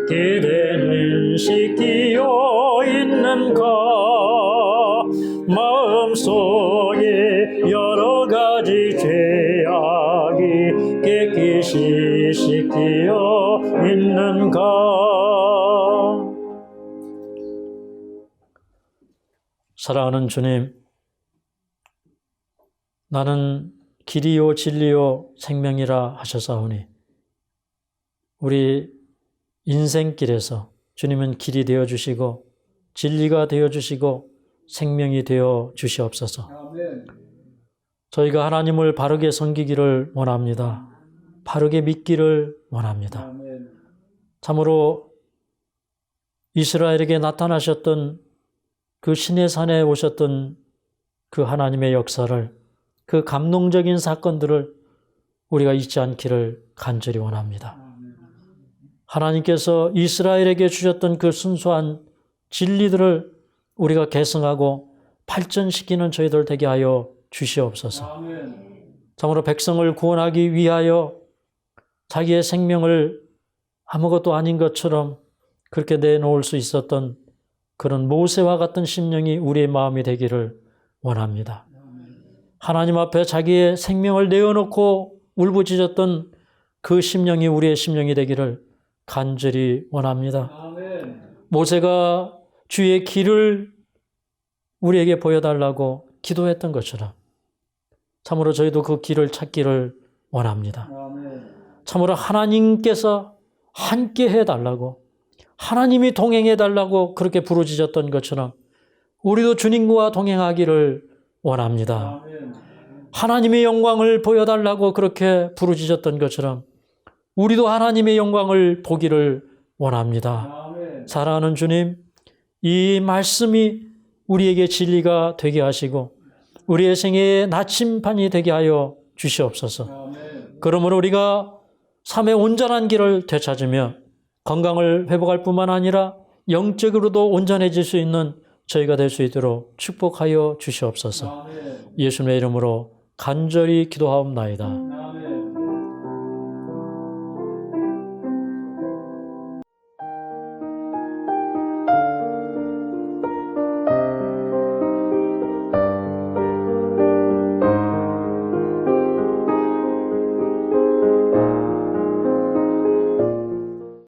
기대는 씻기어 있는가 마음속에 여러 가지 죄악이 깨끗이 씻기어 있는가. 사랑하는 주님, 나는 길이요 진리요 생명이라 하셨사오니 우리 인생길에서 주님은 길이 되어주시고 진리가 되어주시고 생명이 되어 주시옵소서. 저희가 하나님을 바르게 섬기기를 원합니다. 바르게 믿기를 원합니다. 참으로 이스라엘에게 나타나셨던 그 신의 산에 오셨던 그 하나님의 역사를 그 감동적인 사건들을 우리가 잊지 않기를 간절히 원합니다. 하나님께서 이스라엘에게 주셨던 그 순수한 진리들을 우리가 계승하고 발전시키는 저희들 되게 하여 주시옵소서. 참으로 백성을 구원하기 위하여 자기의 생명을 아무것도 아닌 것처럼 그렇게 내놓을 수 있었던 그런 모세와 같은 심령이 우리의 마음이 되기를 원합니다. 하나님 앞에 자기의 생명을 내어놓고 울부짖었던 그 심령이 우리의 심령이 되기를 간절히 원합니다. 모세가 주의 길을 우리에게 보여달라고 기도했던 것처럼 참으로 저희도 그 길을 찾기를 원합니다. 참으로 하나님께서 함께 해달라고 하나님이 동행해달라고 그렇게 부르짖었던 것처럼 우리도 주님과 동행하기를 원합니다. 하나님의 영광을 보여달라고 그렇게 부르짖었던 것처럼 우리도 하나님의 영광을 보기를 원합니다. 사랑하는 주님, 이 말씀이 우리에게 진리가 되게 하시고 우리의 생애의 나침반이 되게 하여 주시옵소서. 그러므로 우리가 삶의 온전한 길을 되찾으며 건강을 회복할 뿐만 아니라 영적으로도 온전해질 수 있는 저희가 될 수 있도록 축복하여 주시옵소서. 예수님의 이름으로 간절히 기도하옵나이다.